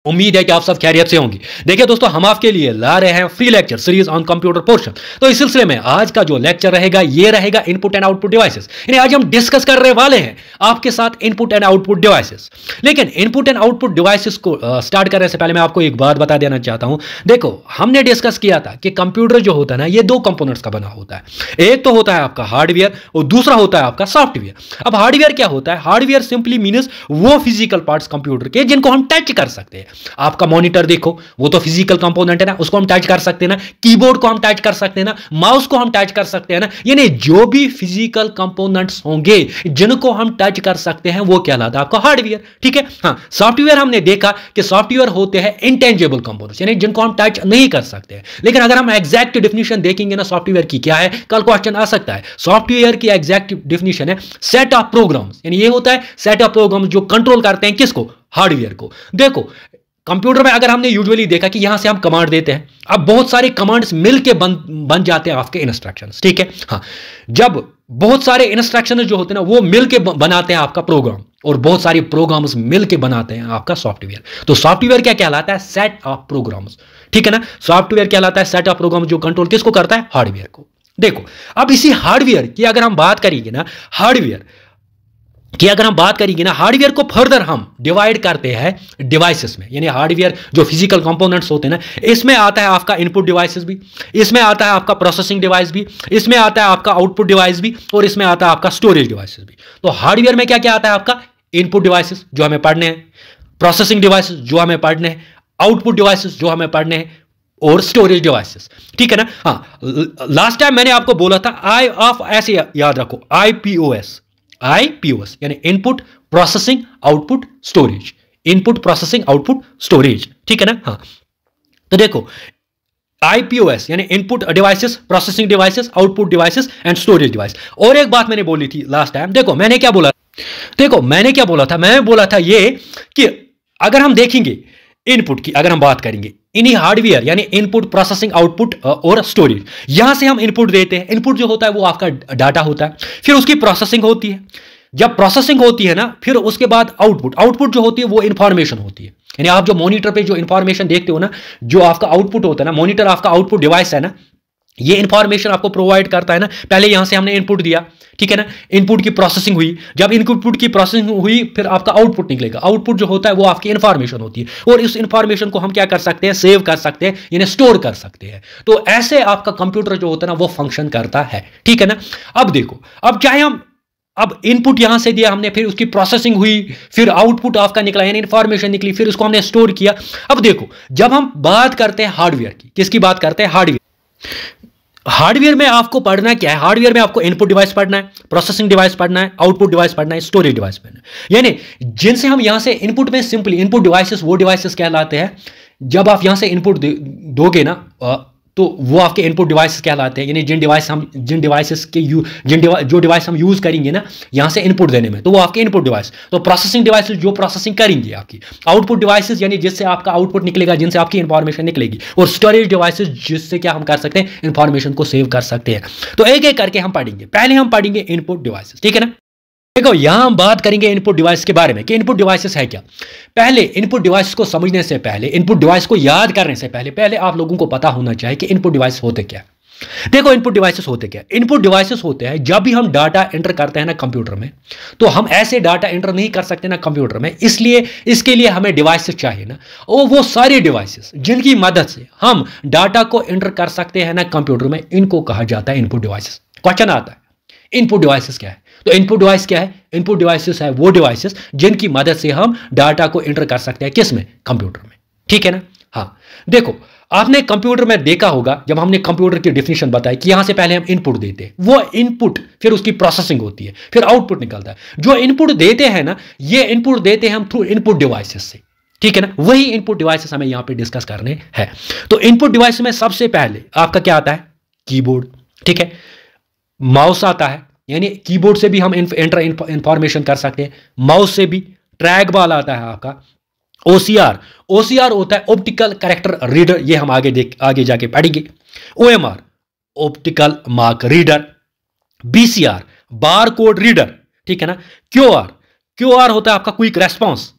उम्मीद है कि आप सब खैरियत से होंगे। देखिए दोस्तों, हम आपके लिए ला रहे हैं free lecture series on computer portion. तो इस सिलसिले में आज का जो लेक्चर रहेगा ये रहेगा इनपुट एंड आउटपुट डिवाइसेस। यानी आज हम डिस्कस कर रहे वाले हैं आपके साथ इनपुट एंड आउटपुट डिवाइसेस। लेकिन इनपुट एंड आउटपुट डिवाइसेस को स्टार्ट करने से पहले मैं आपको एक बात बता देना चाहता हूं। देखो, हमने डिस्कस किया था कि कंप्यूटर जो होता है ना, ये दो कंपोनेंट्स का बना होता है। एक तो होता है आपका हार्डवेयर और दूसरा होता है आपका सॉफ्टवेयर। अब हार्डवेयर क्या होता है? हार्डवेयर सिंपली मीन्स वो फिजिकल पार्ट्स कंप्यूटर के जिनको हम टच कर सकते हैं। आपका मॉनिटर देखो, वो तो फिजिकल कंपोनेंट है ना, उसको हम टच कर सकते हैं ना। कीबोर्ड को हम टच कर सकते हैं ना, माउस को हम टच कर सकते हैं ना। यानी जो भी फिजिकल कंपोनेंट्स होंगे जिनको हम टच कर सकते हैं वो कहलाता है आपका हार्डवेयर। ठीक है। हाँ, सॉफ्टवेयर हमने देखा कि सॉफ्टवेयर होते हैं इंटेंजिबल कंपोनेंट्स, यानी जिनको हम टच नहीं कर सकते हैं। लेकिन अगर हम एग्जैक्ट डेफिनेशन देखेंगे ना सॉफ्टवेयर की क्या है, कल क्वेश्चन आ सकता है। सॉफ्टवेयर की एग्जैक्ट डेफिनेशन है सेट ऑफ प्रोग्राम्स, यानी ये होता है सेट ऑफ प्रोग्राम्स जो कंट्रोल करते हैं किसको? हार्डवेयर को। देखो, कंप्यूटर में अगर हमने यूजुअली देखा कि यहां से हम कमांड देते हैं, अब बहुत सारे कमांड्स मिलके बन जाते हैं आपके इंस्ट्रक्शंस। ठीक है। हाँ, जब बहुत सारे इंस्ट्रक्शंस जो होते हैं ना वो मिलके बनाते हैं आपका प्रोग्राम, और बहुत सारे प्रोग्राम्स मिलके बनाते हैं आपका सॉफ्टवेयर। तो सॉफ्टवेयर क्या कहलाता है? Set of programs. ठीक है ना। सॉफ्टवेयर कहलाता है सेट ऑफ प्रोग्राम जो कंट्रोल किसको करता है? हार्डवेयर को। देखो, अब इसी हार्डवेयर की अगर हम बात करेंगे ना, हार्डवेयर को फर्दर हम डिवाइड करते हैं डिवाइसेस में। यानी हार्डवेयर जो फिजिकल कंपोनेंट्स होते हैं ना, इसमें आता है आपका इनपुट डिवाइसेस भी, इसमें आता है आपका प्रोसेसिंग डिवाइस भी, इसमें आता है आपका आउटपुट डिवाइस भी, और इसमें आता है आपका स्टोरेज डिवाइसेस भी। तो हार्डवेयर में क्या क्या आता है आपका? इनपुट डिवाइसेस जो हमें पढ़ने हैं, प्रोसेसिंग डिवाइसेस जो हमें पढ़ने हैं, आउटपुट डिवाइसेस जो हमें पढ़ने हैं, और स्टोरेज डिवाइसेस। ठीक है ना। हाँ, लास्ट टाइम मैंने आपको बोला था ऐसे याद रखो, आईपीओएस यानी input processing output storage. Input processing output storage. ठीक है ना। हाँ, तो देखो, आईपीओएस यानी input devices, processing devices, output devices and storage device. और एक बात मैंने बोली थी लास्ट टाइम, देखो मैंने क्या बोला था? मैंने बोला था ये कि अगर हम देखेंगे इनपुट की, अगर हम बात करेंगे इन्हीं हार्डवेयर यानी इनपुट प्रोसेसिंग आउटपुट और स्टोरेज, यहां से हम इनपुट देते हैं। इनपुट जो होता है वो आपका डाटा होता है, फिर उसकी प्रोसेसिंग होती है। जब प्रोसेसिंग होती है ना, फिर उसके बाद आउटपुट जो होती है वो इंफॉर्मेशन होती है। यानी आप जो मॉनिटर पे जो इंफॉर्मेशन देखते हो ना, जो आपका आउटपुट होता है ना, मॉनिटर आपका आउटपुट डिवाइस है ना, ये इंफॉर्मेशन आपको प्रोवाइड करता है ना। पहले यहां से हमने इनपुट दिया, ठीक है ना, इनपुट की प्रोसेसिंग हुई, जब इनपुट की प्रोसेसिंग हुई फिर आपका आउटपुट निकलेगा। आउटपुट जो होता है वो आपकी इंफॉर्मेशन होती है, और इस इंफॉर्मेशन को हम क्या कर सकते हैं? सेव कर सकते हैं, यानी स्टोर कर सकते हैं। तो ऐसे आपका कंप्यूटर जो होता है ना वो फंक्शन करता है। ठीक है ना। अब देखो, अब इनपुट यहां से दिया हमने, फिर उसकी प्रोसेसिंग हुई, फिर आउटपुट आपका निकला यानी इंफॉर्मेशन निकली, फिर उसको हमने स्टोर किया। अब देखो, जब हम बात करते हैं हार्डवेयर की, किसकी बात करते हैं? हार्डवेयर में आपको पढ़ना क्या है? हार्डवेयर में आपको इनपुट डिवाइस पढ़ना है, प्रोसेसिंग डिवाइस पढ़ना है, आउटपुट डिवाइस पढ़ना है, स्टोरेज डिवाइस पढ़ना है। यानी जिनसे हम यहां से इनपुट में सिंपली इनपुट डिवाइसेस वो डिवाइसेस कहलाते हैं, जब आप यहां से इनपुट दोगे ना तो वो आपके इनपुट डिवाइसेस कहलाते हैं। यानी जो डिवाइस हम यूज करेंगे ना यहां से इनपुट देने में, तो वो आपके इनपुट डिवाइस। तो प्रोसेसिंग डिवाइसेस जो प्रोसेसिंग करेंगे आपकी, आउटपुट डिवाइसेस यानी जिससे आपका आउटपुट निकलेगा, जिनसे आपकी इंफॉर्मेशन निकलेगी, और स्टोरेज डिवाइसेस जिससे क्या हम कर सकते हैं? इंफॉर्मेशन को सेव कर सकते हैं। तो एक एक करके हम पढ़ेंगे। पहले हम पढ़ेंगे इनपुट डिवाइसेस। ठीक है ना। देखो, यहां हम बात करेंगे इनपुट डिवाइस के बारे में कि इनपुट डिवाइसेस है क्या। पहले इनपुट डिवाइस को समझने से पहले, इनपुट डिवाइस को याद करने से पहले आप लोगों को पता होना चाहिए कि इनपुट डिवाइस होते क्या। देखो, इनपुट डिवाइसेस होते क्या? इनपुट डिवाइसेस होते हैं जब भी हम डाटा एंटर करते हैं ना कंप्यूटर में, तो हम ऐसे डाटा एंटर नहीं कर सकते ना कंप्यूटर में, इसलिए इसके लिए हमें डिवाइसेस चाहिए ना। और वो सारे डिवाइसेस जिनकी मदद से हम डाटा को एंटर कर सकते हैं ना कंप्यूटर में, इनको कहा जाता है इनपुट डिवाइसेस। क्वेश्चन आता है, इनपुट डिवाइसेस क्या है? तो इनपुट डिवाइस क्या है? इनपुट डिवाइसेस है वो डिवाइसेस जिनकी मदद से हम डाटा को एंटर कर सकते हैं, किस में? कंप्यूटर में। ठीक है ना। हाँ, देखो, आपने कंप्यूटर में देखा होगा, जब हमने कंप्यूटर की डेफिनेशन बताई कि यहां से पहले हम इनपुट देते हैं, वो इनपुट फिर उसकी प्रोसेसिंग होती है, फिर आउटपुट निकलता है। जो इनपुट देते हैं ना, ये इनपुट देते हैं हम थ्रू इनपुट डिवाइसेस से। ठीक है ना। वही इनपुट डिवाइसेस हमें यहां पे डिस्कस करने हैं। तो इनपुट डिवाइस में सबसे पहले आपका क्या आता है? कीबोर्ड। ठीक है। माउस आता है, यानी कीबोर्ड से भी हम एंटर इंफॉर्मेशन कर सकते हैं, माउस से भी। ट्रैक बॉल आता है आपका। ओसीआर होता है ऑप्टिकल कैरेक्टर रीडर, ये हम आगे जाके पढ़ेंगे। OMR optical mark reader. BCR bar code reader. ठीक है ना। क्यूआर होता है आपका क्विक रेस्पॉन्स।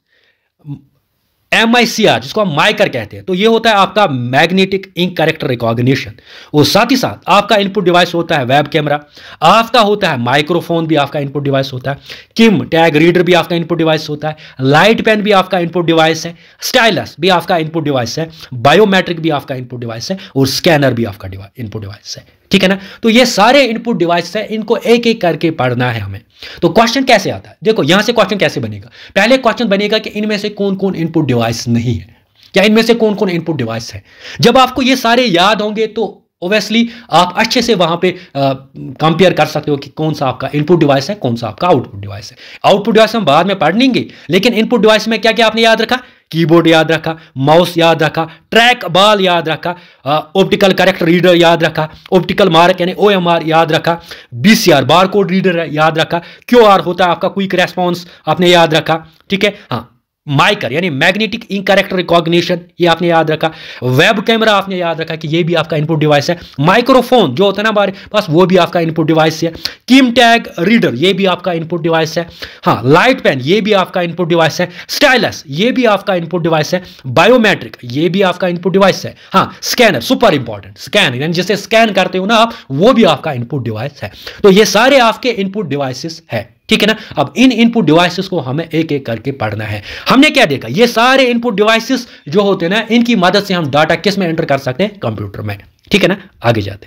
MICR, जिसको हम माइकर कहते हैं, तो ये होता है आपका मैग्नेटिक इंक कैरेक्टर रिकॉग्निशन। और साथ ही साथ आपका इनपुट डिवाइस होता है वेब कैमरा, आपका होता है माइक्रोफोन भी आपका इनपुट डिवाइस होता है, किम टैग रीडर भी आपका इनपुट डिवाइस होता है, लाइट पेन भी आपका इनपुट डिवाइस है, स्टाइलस भी आपका इनपुट डिवाइस है, बायोमेट्रिक भी आपका इनपुट डिवाइस है, और स्कैनर भी आपका इनपुट डिवाइस है। ठीक है ना। तो ये सारे इनपुट डिवाइस है, इनको एक एक करके पढ़ना है हमें। तो क्वेश्चन कैसे आता है, देखो यहां से क्वेश्चन कैसे बनेगा। पहले क्वेश्चन बनेगा कि इनमें से कौन कौन इनपुट डिवाइस नहीं है, या इनमें से कौन कौन इनपुट डिवाइस है। जब आपको ये सारे याद होंगे तो ओब्वियसली आप अच्छे से वहां पे कंपेयर कर सकते हो कि कौन सा आपका इनपुट डिवाइस है, कौन सा आपका आउटपुट डिवाइस है। आउटपुट डिवाइस हम बाद में पढ़ लेंगे, लेकिन इनपुट डिवाइस में क्या क्या आपने याद रखा, कीबोर्ड याद रखा, माउस याद रखा, ट्रैक बॉल याद रखा, ऑप्टिकल कैरेक्टर रीडर याद रखा, ऑप्टिकल मार्क यानी OMR याद रखा, BCR बार कोड रीडर याद रखा, QR होता है आपका क्विक रेस्पॉन्स आपने याद रखा। ठीक है। हाँ, माइकर यानी मैग्नेटिक इंक कैरेक्टर रिकॉग्निशन ये आपने याद रखा, वेब कैमरा आपने याद रखा कि ये भी आपका इनपुट डिवाइस है, माइक्रोफोन जो होता है ना हमारे पास वो भी आपका इनपुट डिवाइस है, किम टैग रीडर ये भी आपका इनपुट डिवाइस है, हाँ लाइट पेन ये भी आपका इनपुट डिवाइस है, स्टाइलस ये भी आपका इनपुट डिवाइस है, बायोमेट्रिक ये भी आपका इनपुट डिवाइस है, हाँ स्कैनर सुपर इंपॉर्टेंट, स्कैन यानी जिसे स्कैन करते हो ना आप, वो भी आपका इनपुट डिवाइस है। तो ये सारे आपके इनपुट डिवाइसेस है। ठीक है ना। अब इन इनपुट डिवाइसेस को हमें एक एक करके पढ़ना है। हमने क्या देखा, ये सारे इनपुट डिवाइसेस जो होते हैं ना, इनकी मदद से हम डाटा किस में एंटर कर सकते हैं, कंप्यूटर में। ठीक है ना। आगे जाते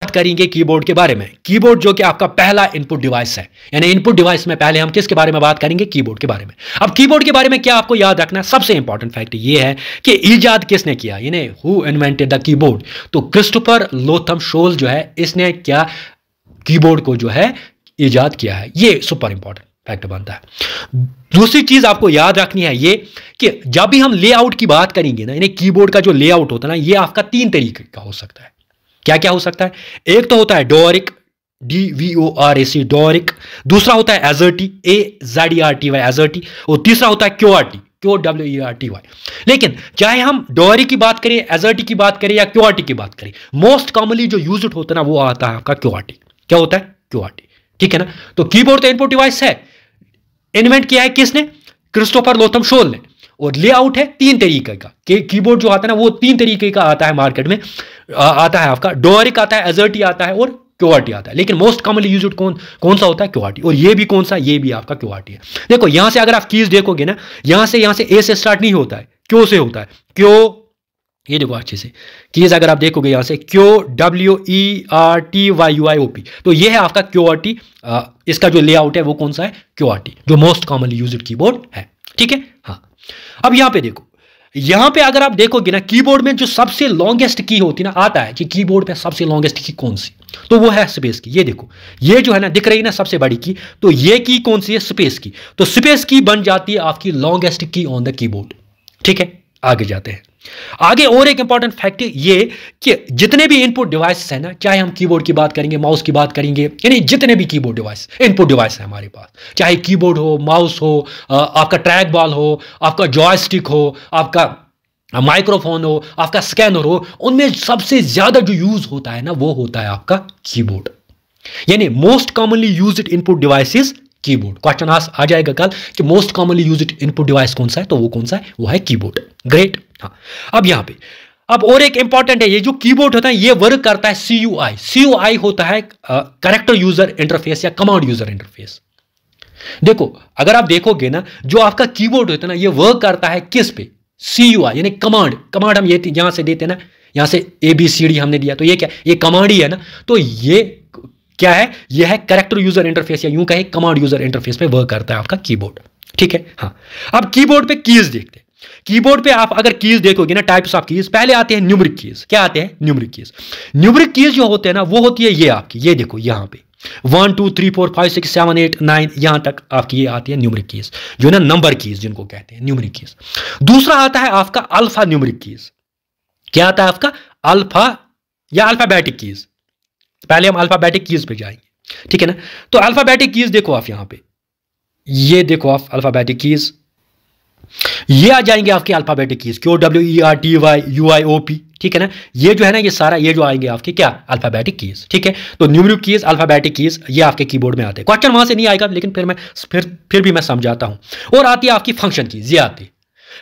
बात करेंगे कीबोर्ड के बारे में। कीबोर्ड जो कि आपका पहला इनपुट डिवाइस है, यानी इनपुट डिवाइस में पहले हम किसके बारे में बात करेंगे, कीबोर्ड के बारे में। अब कीबोर्ड के बारे में क्या आपको याद रखना है, सबसे इंपॉर्टेंट फैक्ट ये है कि इजाद किसने किया, यानी हु इन्वेंटेड द कीबोर्ड। तो क्रिस्टोफर लोथम शोल जो है, इसने क्या कीबोर्ड को जो है इजाद किया है। ये सुपर इंपॉर्टेंट फैक्ट बनता है। दूसरी चीज आपको याद रखनी है ये कि जब भी हम लेआउट की बात करेंगे ना, यानी कीबोर्ड का जो लेआउट होता है ना, ये आपका 3 तरीके का हो सकता है। क्या क्या हो सकता है, एक तो होता है डोरिक, DVORAC डोरिक, दूसरा होता है एजर्टी, AZERTY एजर्टी, और तीसरा होता है QWERTY, QWERTY। लेकिन चाहे हम डोरिक की बात करें, एजर्टी की बात करें या QWERTY की बात करें, मोस्ट कॉमनली जो यूज होता है ना वो आता है आपका QWERTY। क्या होता है, QWERTY। ठीक है ना। तो कीबोर्ड तो इनपुट डिवाइस है, इन्वेंट किया है किसने, क्रिस्टोफर लोथम शोल ने, और लेआउट है 3 तरीके का। कीबोर्ड जो आता है ना वो 3 तरीके का आता है मार्केट में, आता है आपका डोरिक आता है, एजर्टी आता है और QWERTY आता है। लेकिन मोस्ट कॉमनली यूज्ड कौन सा होता है, QWERTY। और ये भी कौन सा, ये भी आपका QWERTY है। देखो यहां से अगर आप कीज देखोगे ना, यहां से A से स्टार्ट नहीं होता है, क्यों से होता है, क्यों, ये देखो अच्छे से कीज अगर आप देखोगे यहां से QWERTYUIOP, तो ये है आपका QWERTY। इसका जो लेआउट है वो कौन सा है, QWERTY, जो मोस्ट कॉमनली यूज्ड कीबोर्ड है। ठीक है। हाँ, अब यहां पे देखो, यहां पे अगर आप देखोगे ना, कीबोर्ड में जो सबसे लॉन्गेस्ट की होती ना, आता है कि कीबोर्ड पे सबसे लॉन्गेस्ट की कौन सी, तो वो है स्पेस की। ये देखो, ये जो है ना दिख रही है ना सबसे बड़ी की, तो ये की कौन सी है, स्पेस की। तो स्पेस की बन जाती है आपकी longest key on the keyboard. ठीक है। आगे जाते हैं। आगे और एक इंपॉर्टेंट फैक्ट ये कि जितने भी इनपुट डिवाइस है ना, चाहे हम कीबोर्ड की बात करेंगे, माउस की बात करेंगे, यानी जितने भी कीबोर्ड डिवाइस इनपुट डिवाइस है हमारे पास, चाहे कीबोर्ड हो, माउस हो, आपका ट्रैक बॉल हो, आपका जॉयस्टिक हो, आपका माइक्रोफोन हो, आपका स्कैनर हो, उनमें सबसे ज्यादा जो यूज होता है ना वो होता है आपका कीबोर्ड। यानी most commonly used input device is keyboard. Question आ जाएगा कल कि most commonly used input device कौन सा है, तो वो कौन सा है, वो है कीबोर्ड। ग्रेट। हाँ, अब यहां पे अब और एक इंपॉर्टेंट है, ये जो कीबोर्ड होता है ये वर्क करता है CUI। CUI होता है कैरेक्टर यूजर इंटरफेस या कमांड यूजर इंटरफेस। देखो अगर आप देखोगे ना, जो आपका कीबोर्ड होता है ना, ये वर्क करता है किस पे, CUI यानी कमांड हम ये यहां से देते हैं ना, यहां से ABCD हमने दिया, तो ये क्या, ये कमांड ही है ना। तो ये क्या है, ये है कैरेक्टर यूजर इंटरफेस या यूं कहे कमांड यूजर इंटरफेस पे वर्क करता है आपका कीबोर्ड। ठीक है। हाँ, अब कीबोर्ड पे कीज देखते हैं। कीबोर्ड पे आप अगर कीज देखोगे ना, टाइप्स ऑफ कीज, पहले आते हैं न्यूमेरिक कीज। क्या आते हैं, न्यूमेरिक कीज। न्यूमेरिक कीज जो होते हैं ना वो होती है ये आपकी, ये देखो यहां पे 1 2 3 4 5 6 7 8 9 यहां तक आपकी ये आती है न्यूमेरिक कीज, जो ना नंबर कीज जिनको कहते हैं न्यूमेरिक कीज। दूसरा आता है आपका अल्फा न्यूमेरिक कीज। क्या आता है आपका, अल्फा या अल्फाबेटिक कीज। पहले हम अल्फाबेटिक कीज पे जाएंगे। ठीक है ना। तो अल्फाबेटिक कीज देखो आप यहां पे, ये देखो आप अल्फाबेटिक कीज, ये आ जाएंगे आपके अल्फाबेटिक कीज QWERTYUIOP। ठीक है ना। ये जो है ना, ये सारा ये जो आएंगे आपके क्या, अल्फाबेटिक कीज। ठीक है। तो न्यूमेरिक कीज, अल्फाबेटिक कीज, ये आपके कीबोर्ड में आते हैं। क्वेश्चन वहां से नहीं आएगा, लेकिन फिर भी मैं समझाता हूं। और आती है आपकी फंक्शन कीज, ये आती है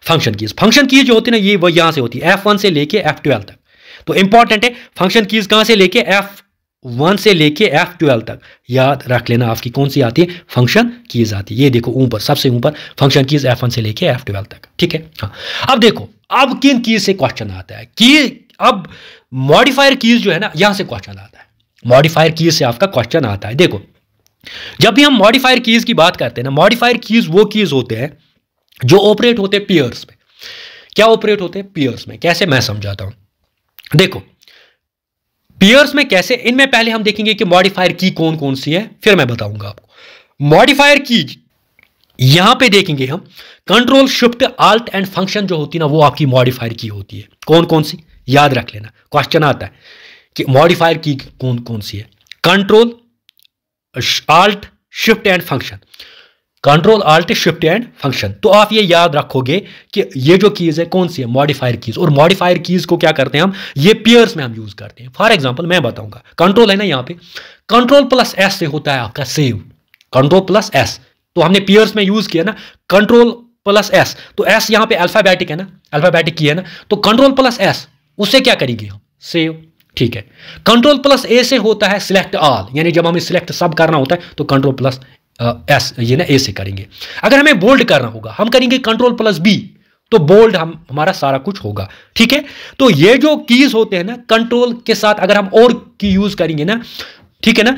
फंक्शन कीज। फंक्शन कीज जो होती है ना, ये वो यहां से होती है F1 से लेके F12 तक। तो इंपॉर्टेंट है, फंक्शन कीज कहां से लेके F1 से लेके F12 तक याद रख लेना। आपकी कौन सी आती है? फंक्शन कीज आती है। ये देखो ऊपर, सबसे ऊपर फंक्शन कीज F1 से लेके F12 तक, ठीक है। हाँ, अब देखो, अब किन कीज से क्वेश्चन आता है कि अब मॉडिफायर कीज जो है ना, यहां से क्वेश्चन आता है। मॉडिफायर कीज से आपका क्वेश्चन आता है। देखो, जब भी हम मॉडिफायर कीज की बात करते हैं ना, मॉडिफायर कीज वो कीज होते हैं जो ऑपरेट होते हैं पेयर्स में। क्या ऑपरेट होते हैं? पेयर्स में। कैसे? मैं समझाता हूं। देखो, पेयर्स में कैसे, इनमें पहले हम देखेंगे कि मॉडिफायर की कौन कौन सी है, फिर मैं बताऊंगा आपको। मॉडिफायर की यहां पे देखेंगे हम, control shift alt and function जो होती है ना, वो आपकी मॉडिफायर की होती है। कौन कौन सी? याद रख लेना, क्वेश्चन आता है कि मॉडिफायर की कौन कौन सी है। Control alt shift and function, control alt shift and function. तो आप ये याद रखोगे कि ये जो कीज है कौन सी है? Modifier keys. और मॉडिफायर कीज को क्या करते हैं हम? ये पेयर्स में हम यूज करते हैं। फॉर एग्जांपल मैं बताऊंगा, कंट्रोल है ना, यहां पे कंट्रोल प्लस एस से होता है आपका सेव। कंट्रोल प्लस एस तो हमने पेयर्स में यूज किया ना, कंट्रोल प्लस एस। तो एस यहां पे अल्फाबेटिक है ना, अल्फाबेटिक की है ना, तो कंट्रोल प्लस एस उससे क्या करेंगे हम? सेव, ठीक है। कंट्रोल प्लस ए से होता है सिलेक्ट ऑल, यानी जब हमें सिलेक्ट सब करना होता है तो कंट्रोल प्लस एस ये ना ए से करेंगे। अगर हमें बोल्ड करना होगा हम करेंगे कंट्रोल प्लस बी, तो बोल्ड हमारा सारा कुछ होगा, ठीक है। तो ये जो कीज होते हैं ना, कंट्रोल के साथ अगर हम और की यूज करेंगे ना, ठीक है ना,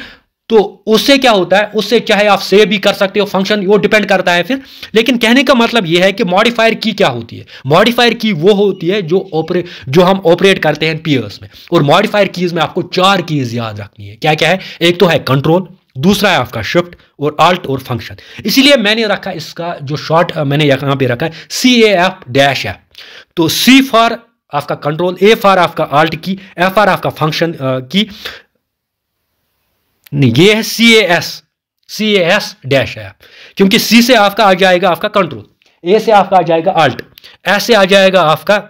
तो उससे क्या होता है? उससे चाहे आप सेव भी कर सकते हो, फंक्शन वो डिपेंड करता है फिर। लेकिन कहने का मतलब ये है कि मॉडिफायर की क्या होती है? मॉडिफायर की वो होती है जो हम ऑपरेट करते हैं पेयर्स में। और मॉडिफायर कीज में आपको 4 कीज याद रखनी है। क्या क्या है? एक तो है कंट्रोल, दूसरा है आपका शिफ्ट और आल्ट और फंक्शन। इसीलिए मैंने रखा इसका जो शॉर्ट मैंने यहां पे रखा है CAF-F। तो C फॉर आपका कंट्रोल, A फॉर आपका आल्ट की, F फॉर आपका फंक्शन की, नहीं ये है CAS-F, क्योंकि C से आपका आ जाएगा आपका कंट्रोल, A से आपका आ जाएगा आल्ट, S से आ जाएगा आपका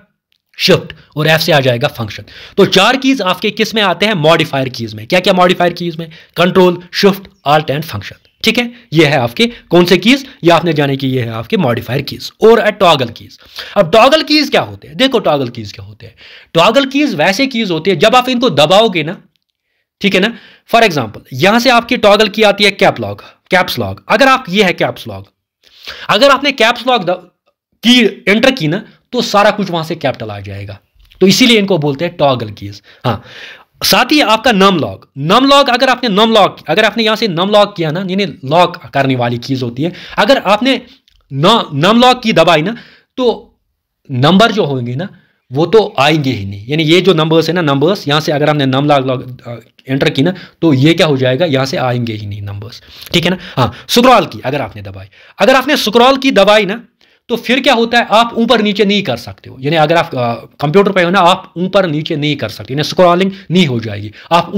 शिफ्ट और F से आ जाएगा फंक्शन। तो 4 कीज आपके किस में आते हैं? मॉडिफायर कीज में। क्या क्या मॉडिफायर कीज में? Control, shift, alt and function, ठीक है। ये है आपके कौन से कीज? ये आपने जाने की ये है आपके मॉडिफायर कीज। और टॉगल कीज। अब टॉगल कीज क्या होते हैं? देखो टॉगल कीज क्या होते हैं। टॉगल कीज वैसे कीज होते हैं जब आप इनको दबाओगे ना, ठीक है ना। फॉर एग्जाम्पल यहां से आपकी टॉगल की आती है कैप्स लॉक। अगर आप ये है कैप्स लॉक, अगर आपने कैप्स लॉक की एंटर की ना, तो सारा कुछ वहां से कैपिटल आ जाएगा। तो इसीलिए इनको बोलते हैं टॉगल कीज। हाँ, साथ ही आपका नम लॉक, अगर आपने यहां से नम लॉक किया ना, यानी लॉक करने वाली कीज होती है। अगर आपने नम लॉक की दबाई ना, तो नंबर जो होंगे ना वो तो आएंगे ही नहीं। यानी ये जो नंबर्स है ना, नंबर्स यहां से अगर हमने नम लॉक एंटर की ना, तो ये क्या हो जाएगा? यहां से आएंगे ही नहीं नंबर्स, ठीक है ना। हाँ, स्क्रॉल की अगर आपने दबाई, अगर आपने स्क्रॉल की दबाई ना, तो फिर क्या होता है? आप ऊपर नीचे नहीं कर सकते हो। यानी अगर आप कंप्यूटर पे हो ना, आप ऊपर नीचे नहीं कर सकते, यानी स्क्रॉलिंग नहीं हो जाएगी। आप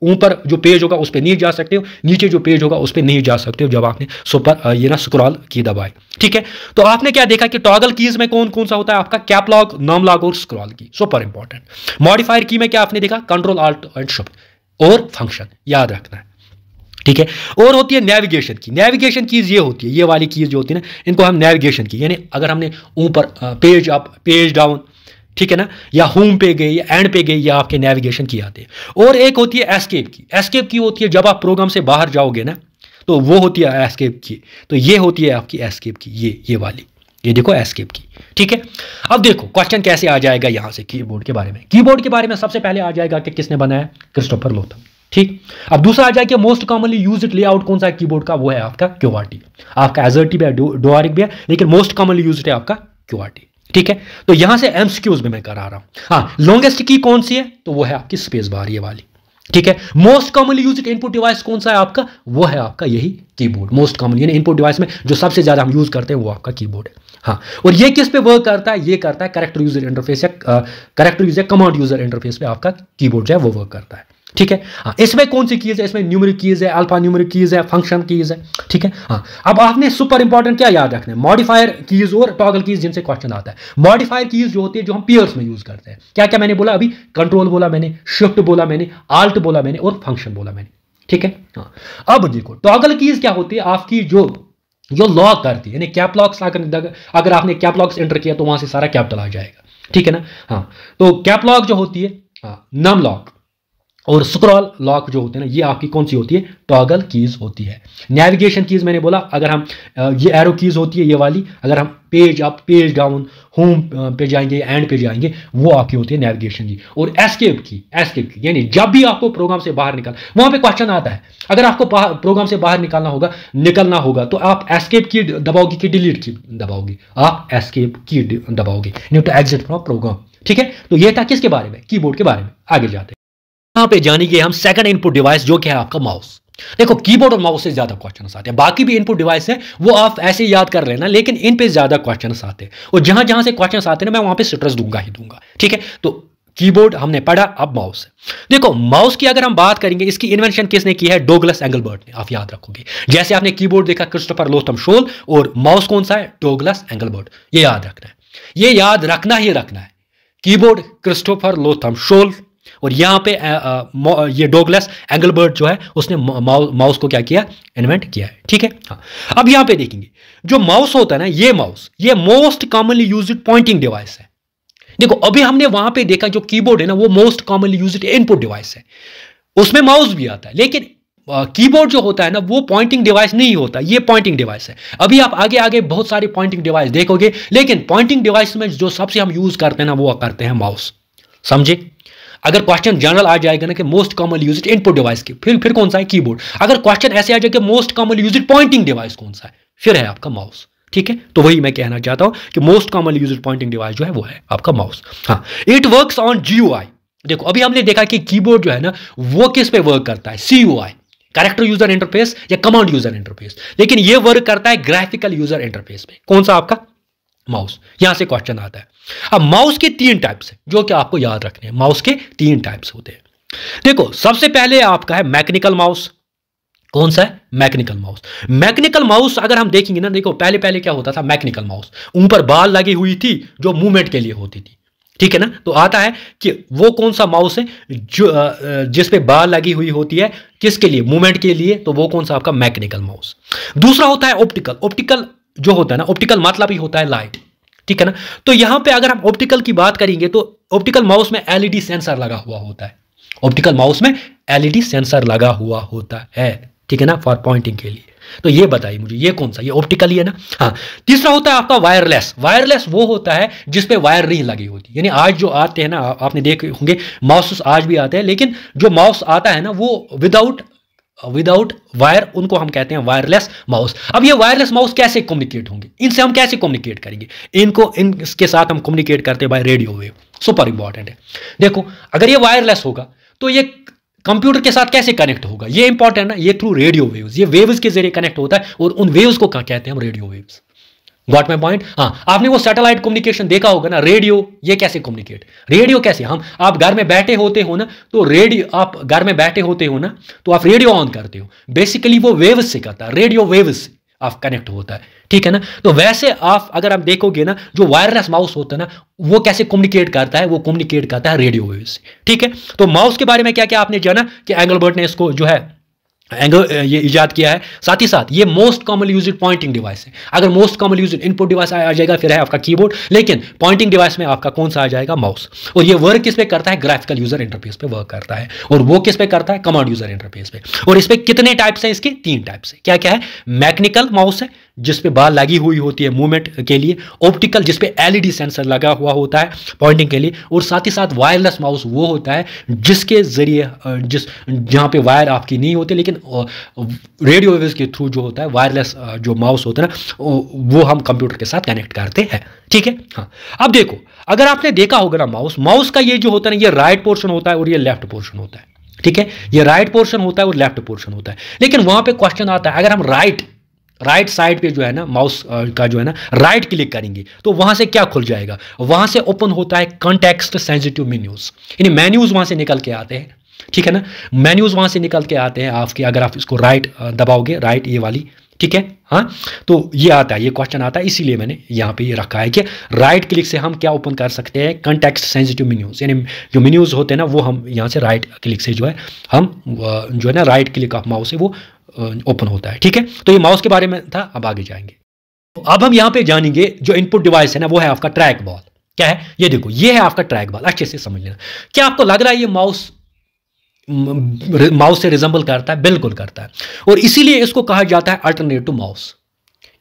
ऊपर जो पेज होगा उस पर नहीं जा सकते हो, नीचे जो पेज होगा उस पर नहीं जा सकते हो जब आपने सुपर ये ना स्क्रॉल की दबाई, ठीक है। तो आपने क्या देखा कि टॉगल कीज में कौन कौन सा होता है? आपका कैप लॉक, नम लॉक और स्क्रॉल की, सुपर इंपॉर्टेंट। मॉडिफायर की में क्या आपने देखा? कंट्रोल, आल्ट एंड शिफ्ट और फंक्शन, याद रखना है, ठीक है। और होती है नेविगेशन की। नेविगेशन कीज ये होती है, ये वाली कीज जो होती है ना, इनको हम नेविगेशन की, यानी अगर हमने ऊपर पेज अप, पेज डाउन, ठीक है ना, या होम पे गए या एंड पे गए, या आपके नेविगेशन की आते हैं। और एक होती है एस्केप की। एस्केप की होती है जब आप प्रोग्राम से बाहर जाओगे ना, तो वो होती है एस्केप की। तो ये होती है आपकी एस्केप की, ये वाली, ये देखो एस्केप की, ठीक है। अब देखो क्वेश्चन कैसे आ जाएगा यहां से कीबोर्ड के बारे में। कीबोर्ड के बारे में सबसे पहले आ जाएगा कि किसने बनाया? क्रिस्टोफर लोथम, ठीक। अब दूसरा आ जाए कि मोस्ट कॉमनली यूज्ड लेआउट कौन सा है कीबोर्ड का? वो है आपका QWERTY। आपका एजर्टी भी है, डोआरिक भी है, लेकिन मोस्ट कॉमनली यूज्ड है आपका QWERTY, ठीक है। तो यहां से MCQs में मैं करा रहा हूं। हाँ, लॉन्गेस्ट की कौन सी है? तो वो है आपकी स्पेस बार, ये वाली, ठीक है। Most commonly used input device कौन सा है आपका? वो है आपका यही कीबोर्ड। मोस्ट कॉमन यानी इनपुट डिवाइस में जो सबसे ज्यादा हम यूज करते हैं वो आपका कीबोर्ड है। हाँ, और ये किस पे वर्क करता है? ये करता है करेक्टर यूजर इंटरफेस या character user command user interface पे आपका कीबोर्ड जो है वो वर्क करता है, ठीक है। हाँ, इसमें कौन सी कीज है? इसमें न्यूमेरिक कीज है, अल्फा न्यूमेरिक कीज है, फंक्शन कीज है, ठीक है। हाँ, अब आपने सुपर इंपॉर्टेंट क्या याद रखना है? मॉडिफायर कीज और टॉगल कीज, जिनसे क्वेश्चन आता है। मॉडिफायर कीज जो होती है जो हम पेयर्स में यूज करते हैं। क्या क्या मैंने बोला अभी? कंट्रोल बोला मैंने, शिफ्ट बोला मैंने, आल्ट बोला मैंने और फंक्शन बोला मैंने, ठीक है। हाँ, अब देखो टॉगल कीज क्या होती है? आपकी जो जो लॉक करती है, यानी कैप लॉक्स अगर आपने कैप लॉक्स एंटर किया तो वहां से सारा कैपिटल आ जाएगा, ठीक है ना। हाँ, तो कैप लॉक जो होती है, नम लॉक और स्क्रॉल लॉक जो होते हैं ना, ये आपकी कौन सी होती है, टॉगल कीज होती है। नेविगेशन कीज मैंने बोला, अगर हम ये एरो कीज होती है ये वाली, अगर हम page up, page down, home पे जाएंगे, एंड पे जाएंगे, वो आपकी होती है नेविगेशन की। और एस्केप की यानी जब भी आपको प्रोग्राम से बाहर वहां पे क्वेश्चन आता है, अगर आपको प्रोग्राम से बाहर निकलना होगा तो आप एस्केप की दबाओगे कि डिलीट की दबाओगे, आप एस्केप की दबाओगे, new to exit from program, ठीक है। तो ये था किसके बारे में, कीबोर्ड के बारे में। आगे जाते हैं, यहां पे जानेंगे हम सेकंड इनपुट डिवाइस जो कि है आपका माउस। देखो, कीबोर्ड और माउस से ज्यादा क्वेश्चंस आते हैं, बाकी भी इनपुट डिवाइस है वो आप ऐसे याद कर लेना, लेकिन इन पे ज्यादा क्वेश्चंस आते हैं, और जहां जहां से क्वेश्चंस आते हैं ना मैं वहां पे स्ट्रेस दूंगा ही दूंगा, ठीक है। तो कीबोर्ड हमने पढ़ा, अब माउस है। देखो, माउस की अगर हम बात करेंगे, इसकी इन्वेंशन किसने की है, डोगलस एंगलबर्ट ने, आप याद रखोगे। जैसे आपने कीबोर्ड देखा क्रिस्टोफर लोथम शोल, और माउस कौन सा है, डोगलस एंगलबर्ट, ये याद रखना है, ये याद रखना ही रखना है। कीबोर्ड क्रिस्टोफर लोथम शोल, और यहां पे ये डोगलस एंगलबर्ट जो है उसने माउस को क्या किया, इन्वेंट किया है, ठीक है। हाँ, अब यहां पे देखेंगे जो माउस होता है ना, ये माउस ये most commonly used pointing device है। देखो, अभी हमने वहां पे देखा जो कीबोर्ड है ना वो most commonly used input device है, उसमें माउस भी आता है, लेकिन कीबोर्ड जो होता है ना वो पॉइंटिंग डिवाइस नहीं होता, ये पॉइंटिंग डिवाइस है। अभी आप आगे आगे बहुत सारे पॉइंटिंग डिवाइस देखोगे, लेकिन पॉइंटिंग डिवाइस में जो सबसे हम यूज करते हैं ना वो करते हैं माउस, समझे। अगर क्वेश्चन जनरल आ जाएगा ना कि most commonly used input device की, फिर कौन सा है, कीबोर्ड। अगर क्वेश्चन ऐसे आ जाएगा most commonly used pointing device कौन सा है, फिर है आपका माउस, ठीक है। तो वही मैं कहना चाहता हूं कि most commonly used pointing device जो है वो है आपका माउस। हाँ, इट वर्क्स ऑन GUI। देखो, अभी हमने देखा कि कीबोर्ड जो है ना वो किस पे वर्क करता है, CUI, कैरेक्टर यूजर इंटरफेस या कमांड यूजर इंटरफेस, लेकिन ये वर्क करता है ग्राफिकल यूजर इंटरफेस पे। कौन सा, आपका माउस। यहां से क्वेश्चन आता है। अब माउस के 3 टाइप्स हैं जो कि आपको याद रखने हैं, माउस के 3 टाइप्स होते हैं। देखो, सबसे पहले आपका है मैकेनिकल माउस। कौन सा है, मैकेनिकल माउस। मैकेनिकल माउस अगर हम देखेंगे ना, देखो पहले पहले क्या होता था, मैकेनिकल माउस ऊपर बाल लगी हुई थी जो मूवमेंट के लिए होती थी, ठीक है ना। तो आता है कि वो कौन सा माउस है जो जिस पे बाल लगी हुई होती है, किसके लिए, मूवमेंट के लिए, तो वो कौन सा, आपका मैकेनिकल माउस। दूसरा होता है ऑप्टिकल जो होता है ना, ऑप्टिकल मतलब ही होता है लाइट, ठीक है ना। तो यहां पे अगर हम ऑप्टिकल की बात करेंगे तो ऑप्टिकल माउस में LED सेंसर लगा हुआ होता है, ऑप्टिकल माउस में LED सेंसर लगा हुआ होता है, ठीक है ना, फॉर पॉइंटिंग के लिए। तो ये बताइए मुझे, ये कौन सा, ये ऑप्टिकल ही है ना। हाँ, तीसरा होता है आपका वायरलेस वो होता है जिसपे वायर नहीं लगी होती, यानी आज जो आते हैं ना, आपने देखे होंगे माउस आज भी आते हैं, लेकिन जो माउस आता है ना वो विदाउट वायर, उनको हम कहते हैं वायरलेस माउस। अब ये वायरलेस माउस कैसे कम्युनिकेट होंगे, इनसे हम कैसे कम्युनिकेट करेंगे, इसके साथ हम कम्युनिकेट करते हैं by radio wave, super important है। देखो, अगर ये वायरलेस होगा तो ये कंप्यूटर के साथ कैसे कनेक्ट होगा, ये इंपॉर्टेंट है, ये थ्रू रेडियो वेव्स, ये वेव्स के जरिए कनेक्ट होता है, और उन वेव्स को कहते हैं हम radio waves. Got my point. हाँ, आपने वो सैटेलाइट कम्युनिकेशन देखा होगा ना, रेडियो, ये कैसे कम्युनिकेट, रेडियो कैसे, आप घर में बैठे होते हो ना, तो रेडियो, आप घर में बैठे होते हो ना तो आप रेडियो ऑन करते हो, बेसिकली वो वेव्स से करता है, रेडियो वेव्स से आप कनेक्ट होता है, ठीक है ना। तो वैसे आप अगर आप देखोगे ना, जो वायरलेस माउस होता है ना वो कैसे कम्युनिकेट करता है, वो कम्युनिकेट करता है रेडियो वेव्स से, ठीक है। तो माउस के बारे में क्या क्या आपने जाना कि एंगलबर्ट ने इसको जो है ये इजाद किया है, साथ ही साथ ये most commonly used pointing device है। अगर most commonly used input device आ जाएगा फिर है आपका कीबोर्ड, लेकिन पॉइंटिंग डिवाइस में आपका कौन सा आ जाएगा, माउस। और ये वर्क किस पे करता है, ग्राफिकल यूजर इंटरफेस पे वर्क करता है, और वो किस पे करता है, कमांड यूजर इंटरफेस पे। और इस पे कितने टाइप्स हैं, इसके 3 टाइप्स है। क्या क्या है, मैकेनिकल माउस है जिसपे बाल लगी हुई होती है मूवमेंट के लिए, ऑप्टिकल जिसपे LED सेंसर लगा हुआ होता है पॉइंटिंग के लिए, और साथ ही साथ वायरलेस माउस वो होता है जिसके जरिए जहां पे वायर आपकी नहीं होती, लेकिन रेडियो वेव्स के थ्रू जो होता है वायरलेस जो माउस होता है ना वो हम कंप्यूटर के साथ कनेक्ट करते हैं, ठीक है। हाँ, अब देखो, अगर आपने देखा होगा ना माउस का ये जो होता है ना, ये राइट पोर्शन होता है और ये लेफ्ट पोर्शन होता है, ठीक है। ये राइट पोर्शन होता है और लेफ्ट पोर्शन होता है, लेकिन वहां पे क्वेश्चन आता है, अगर हम राइट साइड पे जो है ना माउस का जो है ना राइट क्लिक करेंगे तो वहां से क्या खुल जाएगा, वहां से ओपन होता है कॉन्टेक्स्ट सेंसिटिव मेन्यूज, यानी मेन्यूज वहां से निकल के आते हैं, ठीक है ना। मेन्यूज वहां से निकल के आते हैं आपके, अगर आप इसको राइट दबाओगे, राइट ये वाली, ठीक है। हाँ, तो ये आता है, ये क्वेश्चन आता है, इसीलिए मैंने यहाँ पे ये रखा है कि राइट क्लिक से हम क्या ओपन कर सकते हैं, कॉन्टेक्स्ट सेंसिटिव मेन्यूज, यानी जो मेन्यूज होते हैं ना वो हम यहाँ से राइट क्लिक से जो है हम जो है ना राइट क्लिक ऑफ माउस से वो ओपन होता है। ठीक है, तो ये माउस के बारे में था, अब आगे जाएंगे। तो अब हम यहाँ पे जानेंगे जो इनपुट डिवाइस है ना, वो है आपका ट्रैक बॉल। क्या है ये देखो, ये है आपका ट्रैक बॉल, अच्छे से समझ लेना। क्या आपको लग रहा है ये माउस से रिजेंबल करता है? बिल्कुल करता है, और इसीलिए इसको कहा जाता है अल्टरनेटिव माउस।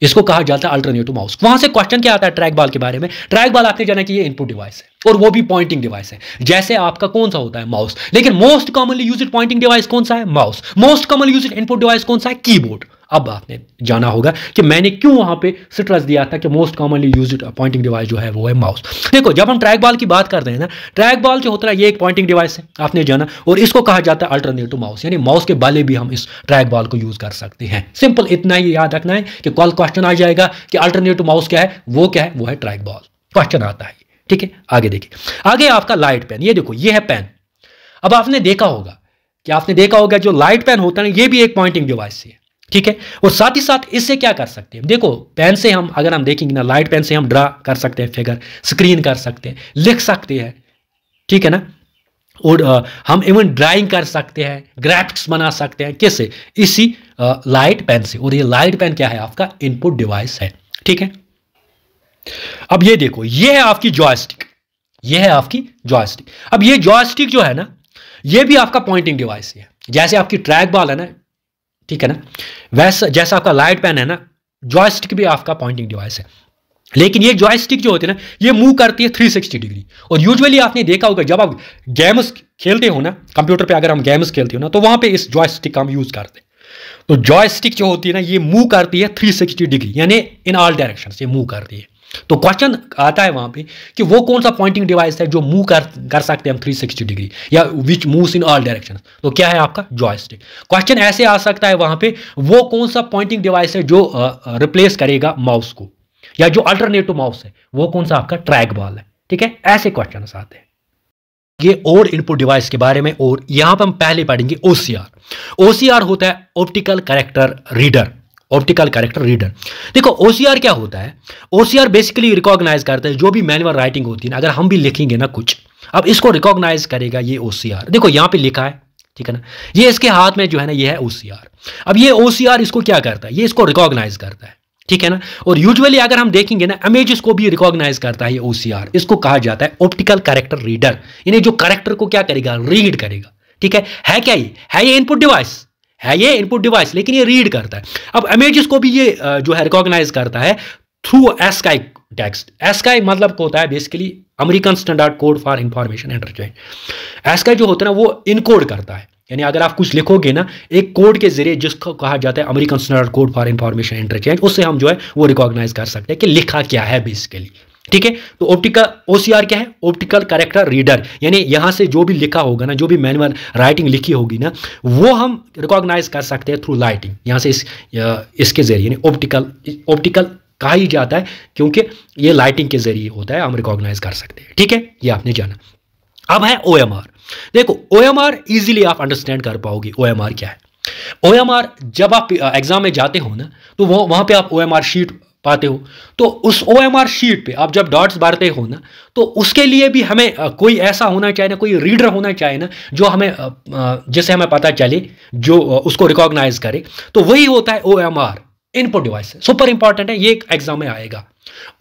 इसको कहा जाता है अल्टरनेटिव माउस। वहां से क्वेश्चन क्या आता है ट्रैक बॉल के बारे में? ट्रैक बॉल आपने जाना कि ये इनपुट डिवाइस है, और वो भी पॉइंटिंग डिवाइस है, जैसे आपका कौन सा होता है? माउस। लेकिन most commonly used pointing device कौन सा है? Mouse. Most commonly used input device कौन सा है? कीबोर्ड। अब आपने जाना होगा कि मैंने क्यों वहां पे स्ट्रेस दिया था कि most commonly used pointing device जो है वो है माउस। देखो, जब हम ट्रैक बॉल की बात करते हैं ना, ट्रैक बॉल जो होता है ये एक पॉइंटिंग डिवाइस है, आपने जाना, और इसको कहा जाता है अल्टरनेटिव माउस, यानी माउस के बाले भी हम इस ट्रैक बॉल को यूज कर सकते हैं। सिंपल इतना ही याद रखना है कि कल क्वेश्चन आ जाएगा कि अल्टरनेटिव माउस क्या है, वो क्या है, वो है ट्रैक बॉल। क्वेश्चन आता है। ठीक है, आगे देखिए। आगे आपका लाइट पेन, ये देखो ये है पेन। अब आपने देखा होगा जो लाइट पेन होता है ये भी एक पॉइंटिंग डिवाइस है। ठीक है, और साथ ही साथ इससे क्या कर सकते हैं? देखो, पेन से हम अगर हम देखेंगे ना, लाइट पेन से हम ड्रा कर सकते हैं फिगर, स्क्रीन कर सकते हैं, लिख सकते हैं। ठीक है ना, और हम इवन ड्राइंग कर सकते हैं, ग्राफिक्स बना सकते हैं। किससे? इसी लाइट पेन से। और ये लाइट पेन क्या है? आपका इनपुट डिवाइस है। ठीक है, अब ये देखो, ये है आपकी जॉयस्टिक, ये है आपकी जॉयस्टिक। अब ये जॉयस्टिक जो है ना, ये भी आपका पॉइंटिंग डिवाइस है, जैसे आपकी ट्रैक बॉल है ना, ठीक है ना, वैसा जैसा आपका लाइट पेन है ना, जॉयस्टिक भी आपका पॉइंटिंग डिवाइस है। लेकिन ये जॉयस्टिक जो होती है ना, ये मूव करती है 360 डिग्री। और यूजुअली आपने देखा होगा जब आप गेम्स खेलते हो ना, कंप्यूटर पे अगर हम गेम्स खेलते हो ना, तो वहां पे इस जॉयस्टिक का हम यूज करते हैं। तो जॉयस्टिक जो होती है ना, ये मूव करती है 360 डिग्री, यानी इन ऑल डायरेक्शन से मूव करती है। तो क्वेश्चन आता है वहां पे कि वो कौन सा पॉइंटिंग डिवाइस है जो मूव कर सकते हैं हम 360 डिग्री, या विच मूव्स इन ऑल डायरेक्शन। तो क्या है आपका? जॉयस्टिक। क्वेश्चन ऐसे आ सकता है वहां पे, वो कौन सा पॉइंटिंग डिवाइस है जो रिप्लेस करेगा माउस को, या जो अल्टरनेटिव माउस है वो कौन सा? आपका ट्रैक बॉल है। ठीक है, ऐसे क्वेश्चन आते हैं ये और इनपुट डिवाइस के बारे में। और यहां पर हम पहले पढ़ेंगे OCR। OCR होता है optical character reader. Optical character reader. देखो, OCR क्या होता है? OCR बेसिकली रिकॉग्नाइज करता है जो भी मैनुअल राइटिंग होती है ना, अगर हम भी लिखेंगे ना कुछ, अब इसको रिकॉग्नाइज करेगा ये OCR। देखो यहां पे लिखा है, ठीक है ना, ये इसके हाथ में जो है ना, ये है OCR। अब ये OCR इसको क्या करता है? ये इसको रिकॉग्नाइज करता है। ठीक है ना, और यूजुअली अगर हम देखेंगे ना, इमेजेस को भी रिकॉग्नाइज करता है ये OCR। इसको कहा जाता है ऑप्टिकल कैरेक्टर रीडर, यानी जो कैरेक्टर को क्या करेगा? रीड करेगा। ठीक है क्या ये? है ये इनपुट डिवाइस? है ये इनपुट डिवाइस, लेकिन ये रीड करता है। अब इमेजेस को भी ये जो है रिकॉग्नाइज करता है थ्रू ASCII टेक्स्ट। ASCII मतलब होता है basically American standard code for information interchange. ASCII जो होता है ना, वो इनकोड करता है, यानी अगर आप कुछ लिखोगे ना एक कोड के जरिए, जिसको कहा जाता है American standard code for information interchange, उससे हम जो है वो रिकॉग्नाइज कर सकते हैं कि लिखा क्या है बेसिकली। ठीक है, तो ऑप्टिकल OCR क्या है? ऑप्टिकल कैरेक्टर रीडर, यानी यहां से जो भी लिखा होगा ना, जो भी मैनुअल राइटिंग लिखी होगी ना, वो हम रिकॉग्नाइज कर सकते हैं थ्रू लाइटिंग। यहां से इसके जरिए, यानी ऑप्टिकल कहा ही जाता है क्योंकि ये लाइटिंग के जरिए होता है, हम रिकॉग्नाइज कर सकते हैं। ठीक है, ये आपने जाना। अब है OMR। देखो, OMR इजीली आप अंडरस्टैंड कर पाओगे OMR क्या है। OMR जब आप एग्जाम में जाते हो ना, तो वहां पे आप OMR शीट पाते हो। तो उस OMR शीट पे आप जब डॉट्स भरते हो ना, तो उसके लिए भी हमें कोई ऐसा होना चाहिए ना, कोई रीडर होना चाहिए ना, जो हमें जिससे हमें पता चले, जो उसको रिकॉग्नाइज करे। तो वही होता है OMR, input device. Super important है, ये एग्जाम में आएगा।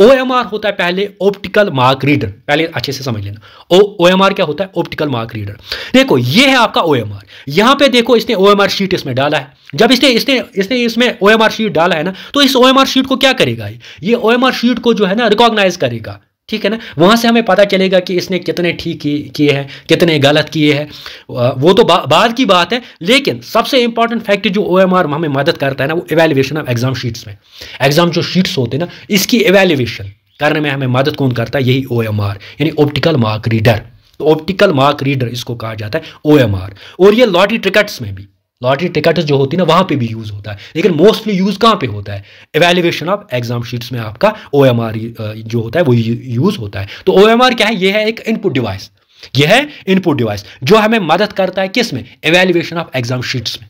OMR होता है पहले ऑप्टिकल मार्क रीडर, पहले अच्छे से समझ लेना। OMR क्या होता है? Optical mark reader. देखो ये है आपका OMR। यहां पे देखो इसने OMR शीट इसमें डाला है। जब इसने इसमें OMR शीट डाला है ना, तो इस OMR शीट को क्या करेगा? ये OMR शीट को जो है ना रिकॉग्नाइज करेगा। ठीक है ना, वहां से हमें पता चलेगा कि इसने कितने ठीक किए हैं, कितने गलत किए हैं। वो तो बाद की बात है, लेकिन सबसे इंपॉर्टेंट फैक्ट जो OMR हमें मदद करता है ना, वो इवैल्यूएशन ऑफ एग्जाम शीट्स में। एग्जाम जो शीट्स होते हैं ना, इसकी इवैल्यूएशन करने में हमें मदद कौन करता है? यही OMR, यानी ऑप्टिकल मार्क रीडर। तो ऑप्टिकल मार्क रीडर इसको कहा जाता है OMR। और ये लॉटरी टिकट्स में भी, लॉटरी टिकट जो होती है ना, वहां पे भी यूज होता है, लेकिन मोस्टली यूज कहां पे होता है? इवैल्यूएशन ऑफ एग्जाम शीट्स में आपका OMR जो होता है वो यूज होता है। तो OMR क्या है? ये है एक इनपुट डिवाइस। ये है इनपुट डिवाइस जो हमें मदद करता है किस में? इवैल्यूएशन ऑफ एग्जाम शीट्स में।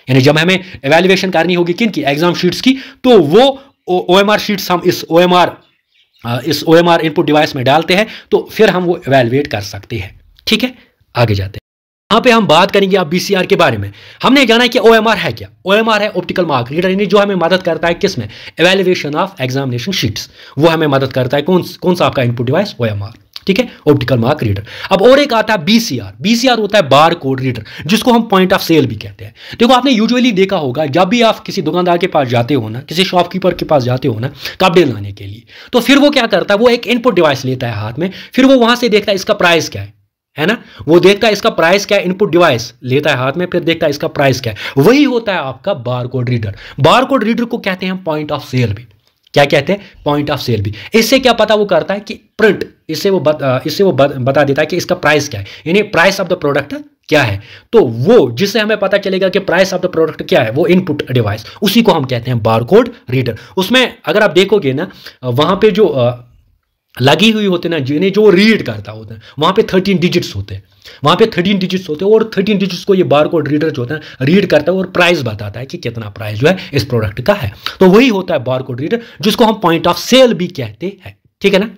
यानी जब हमें इवैल्यूएशन करनी होगी किन की? एग्जाम शीट्स की, तो वो OMR शीट्स हम इस OMR इनपुट डिवाइस में डालते हैं, तो फिर हम वो इवैल्यूएट कर सकते हैं। ठीक है, आगे जाते हैं। यहाँ पे हम बात करेंगे अब बीसीआर के बारे में। हमने जाना है कि ओएमआर है क्या। ओएमआर है ऑप्टिकल मार्क रीडर, यानी जो हमें मदद करता है किसमें, एवेल्युएशन ऑफ एग्जामिनेशन शीट्स, वो हमें मदद करता है। कौन सा आपका इनपुट डिवाइस, ओएमआर, ठीक है, ऑप्टिकल मार्क रीडर। अब और एक आता है बीसीआर। बीसीआर होता है बार कोड रीडर, जिसको हम पॉइंट ऑफ सेल भी कहते हैं। देखो आपने यूजुअली देखा होगा, जब भी आप किसी दुकानदार के पास जाते हो ना, किसी शॉपकीपर के पास जाते हो ना कपड़े लाने के लिए, तो फिर वो क्या करता है, वो एक इनपुट डिवाइस लेता है हाथ में, फिर वो वहां से देखता है इसका प्राइस क्या है ना, वो देखता है इसका प्राइस क्या है, इनपुट डिवाइस लेता है हाथ में, फिर देखता है इसका प्राइस क्या है। वही होता है आपका बारकोड रीडर। बारकोड रीडर को कहते हैं पॉइंट ऑफ सेल भी। क्या कहते हैं, पॉइंट ऑफ सेल भी। इससे क्या पता वो करता है कि प्रिंट, इससे वो बता देता है कि इसका प्राइस क्या है, यानी प्राइस ऑफ द प्रोडक्ट क्या है। तो वो जिससे हमें पता चलेगा कि प्राइस ऑफ द प्रोडक्ट क्या है, वो इनपुट डिवाइस, उसी को हम कहते हैं बारकोड रीडर। उसमें अगर आप देखोगे ना, वहां पे जो लगी हुई होते ना, जिन्हें जो रीड करता होता है, वहां पे 13 डिजिट्स होते हैं, वहां पे 13 डिजिट्स होते हैं, और 13 डिजिट्स को ये बारकोड रीडर जो होता है रीड करता है और प्राइस बताता है कि कितना प्राइस जो है इस प्रोडक्ट का है। तो वही होता है बारकोड रीडर, जिसको हम पॉइंट ऑफ सेल भी कहते हैं, ठीक है ना।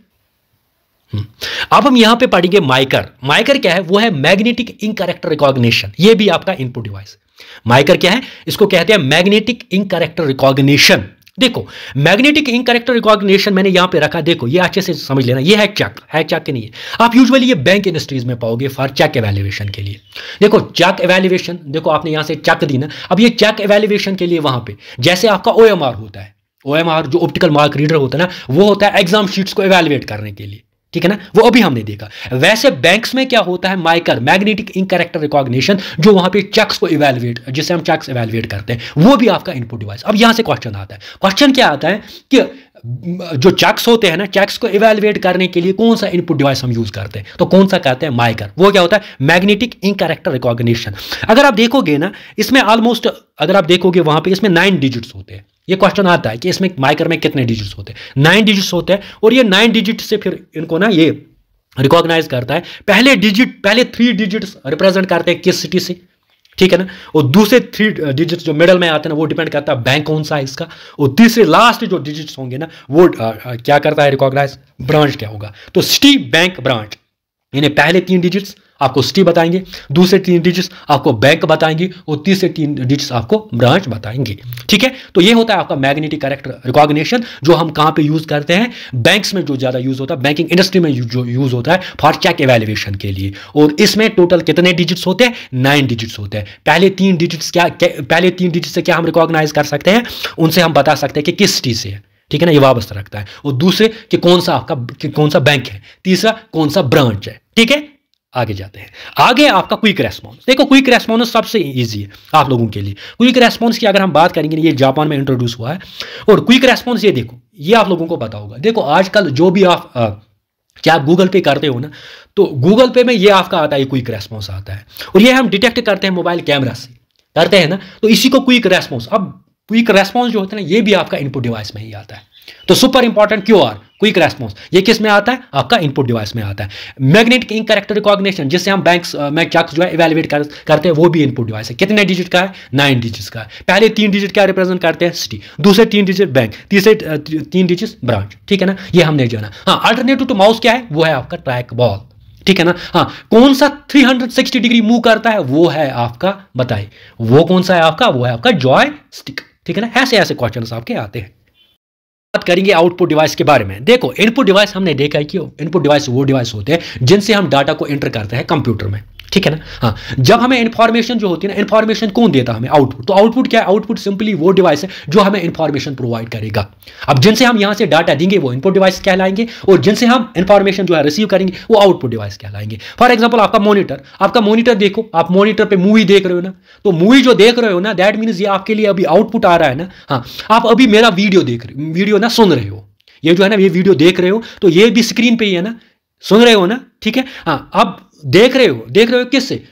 अब हम यहां पे पढ़ेंगे माइकर। माइकर क्या है, वो है मैग्नेटिक इंक कैरेक्टर रिकॉग्निशन। ये भी आपका इनपुट डिवाइस। माइकर क्या है, इसको कहते हैं मैग्नेटिक इंक कैरेक्टर रिकॉग्निशन। देखो मैग्नेटिक इंक कैरेक्टर रिकॉग्निशन मैंने यहां पे रखा, देखो ये अच्छे से समझ लेना, ये है चेक के नहीं है। आप यूजुअली ये बैंक इंडस्ट्रीज में पाओगे फॉर चेक एवेल्युएशन के लिए। देखो चेक एवेल्युएशन, देखो आपने यहां से चेक दी ना, अब ये चेक एवेल्युएशन के लिए वहां पे जैसे आपका ओएमआर होता है, ओएमआर जो ऑप्टिकल मार्क रीडर होता है ना, वो होता है एग्जाम शीट्स को एवेल्युएट करने के लिए, ठीक है ना, वो अभी हमने देखा। वैसे बैंक्स में क्या होता है, माइकर, मैग्नेटिक इंक कैरेक्टर रिकॉग्निशन, जो वहां पे चेक्स को इवैल्यूएट, जिससे हम चेक्स इवैल्यूएट करते हैं, वो भी आपका इनपुट डिवाइस। अब यहां से क्वेश्चन आता है, क्वेश्चन क्या आता है कि जो चेक्स होते हैं ना, चेक्स को इवैल्यूएट करने के लिए कौन सा इनपुट डिवाइस हम यूज करते हैं, तो कौन सा कहते हैं, माइकर। वो क्या होता है, मैग्नेटिक इंक कैरेक्टर रिकॉग्निशन। अगर आप देखोगे ना, इसमें ऑलमोस्ट, अगर आप देखोगे वहां पे इसमें 9 डिजिट्स होते हैं। ये क्वेश्चन आता है कि इसमें माइकर में कितने डिजिट्स होते हैं, 9 डिजिट्स होते हैं, और ये 9 डिजिट से फिर इनको ना ये रिकॉग्नाइज करता है। पहले 3 डिजिट्स रिप्रेजेंट करते हैं किस सिटी से, ठीक है ना, और दूसरे 3 डिजिट्स जो मिडल में आते हैं ना, वो डिपेंड करता है बैंक कौन सा है इसका, और तीसरे लास्ट जो डिजिट्स होंगे ना, वो क्या करता है, रिकॉग्नाइज ब्रांच क्या होगा, तो सिटी बैंक ब्रांच, यानी पहले 3 डिजिट्स आपको सिटी बताएंगे, दूसरे 3 डिजिट्स आपको बैंक बताएंगे, और तीसरे 3 डिजिट्स आपको ब्रांच बताएंगे, ठीक है। तो ये होता है आपका मैग्नेटिक कैरेक्टर रिकॉग्निशन, जो हम कहां पे यूज करते हैं, बैंक्स में जो ज्यादा यूज होता है, बैंकिंग इंडस्ट्री में जो यूज होता है फॉर चेक एवेल्युएशन के लिए। और इसमें टोटल कितने डिजिट्स होते हैं, 9 डिजिट्स होते हैं। पहले 3 डिजिट्स पहले 3 डिजिट से क्या हम रिकॉग्नाइज कर सकते हैं, उनसे हम बता सकते हैं कि किस सिटी से है, ठीक है ना, ये वाबस्ता रखता है। और दूसरे कि कौन सा बैंक है, तीसरा कौन सा ब्रांच है, ठीक है। आगे जाते हैं, आगे आपका क्विक रेस्पॉन्स। देखो क्विक रेस्पॉन्स सबसे इजी है आप लोगों के लिए। क्विक रेस्पॉन्स की अगर हम बात करेंगे, ये जापान में इंट्रोड्यूस हुआ है, और क्विक रेस्पॉन्स ये देखो, ये आप लोगों को पता होगा। देखो आजकल जो भी आप क्या आप गूगल पे करते हो ना, तो गूगल पे में ये आपका आता है, क्विक रेस्पॉन्स आता है, और ये हम डिटेक्ट करते हैं मोबाइल कैमरा से, करते हैं ना, तो इसी को क्विक रेस्पॉन्स। अब क्विक रेस्पॉन्स जो होता है ना, ये भी आपका इनपुट डिवाइस में ही आता है। तो super important QR, quick response, ये किस में आता है, आपका इनपुट डिवाइस में आता है। मैग्नेटिक इंक कैरेक्टर रिकॉग्निशन, जिससे हम बैंक्स में चेक्स जो है इवैल्यूएट करते हैं, वो भी इनपुट डिवाइस है। कितने डिजिट का है, 9 डिजिट का है। पहले 3 डिजिट क्या रिप्रेजेंट करते हैं, सिटी, दूसरे 3 डिजिट बैंक, तीसरे 3 डिजिट ब्रांच, ठीक है ना, ये हमने जाना। हाँ, अल्टरनेटिव टू माउस क्या है, वो है आपका ट्रैक बॉल, ठीक है ना। हाँ, कौन सा 360 डिग्री मूव करता है, वो है आपका, बताइए वो कौन सा है आपका, वो है आपका जॉय स्टिक, ठीक है ना। ऐसे ऐसे क्वेश्चन आपके आते हैं। बात करेंगे आउटपुट डिवाइस के बारे में। देखो इनपुट डिवाइस हमने देखा है कि इनपुट डिवाइस वो डिवाइस होते हैं जिनसे हम डाटा को एंटर करते हैं कंप्यूटर में, ठीक है ना। हाँ, जब हमें इंफॉर्मेशन जो होती है ना, इंफॉर्मेशन कौन देता है हमें, आउटपुट। तो आउटपुट क्या है, आउटपुट सिंपली वो डिवाइस है जो हमें इंफॉर्मेशन प्रोवाइड करेगा। अब जिनसे हम यहां से डाटा देंगे वो इनपुट डिवाइस कहलाएंगे, और जिनसे हम इंफॉर्मेशन जो है रिसीव करेंगे वो आउटपुट डिवाइस कहलाएंगे। फॉर एग्जाम्पल आपका मॉनिटर देखो, आप मॉनिटर पे मूवी देख रहे हो ना, तो मूवी जो देख रहे हो ना, दैट मीन्स ये आपके लिए अभी आउटपुट आ रहा है ना। हाँ, आप अभी मेरा वीडियो देख रहे हो, वीडियो ना सुन रहे हो, ये जो है ना, ये वीडियो देख रहे हो, तो ये भी स्क्रीन पे ही है ना, सुन रहे हो ना, ठीक है। हाँ, अब देख रहे हो किससे,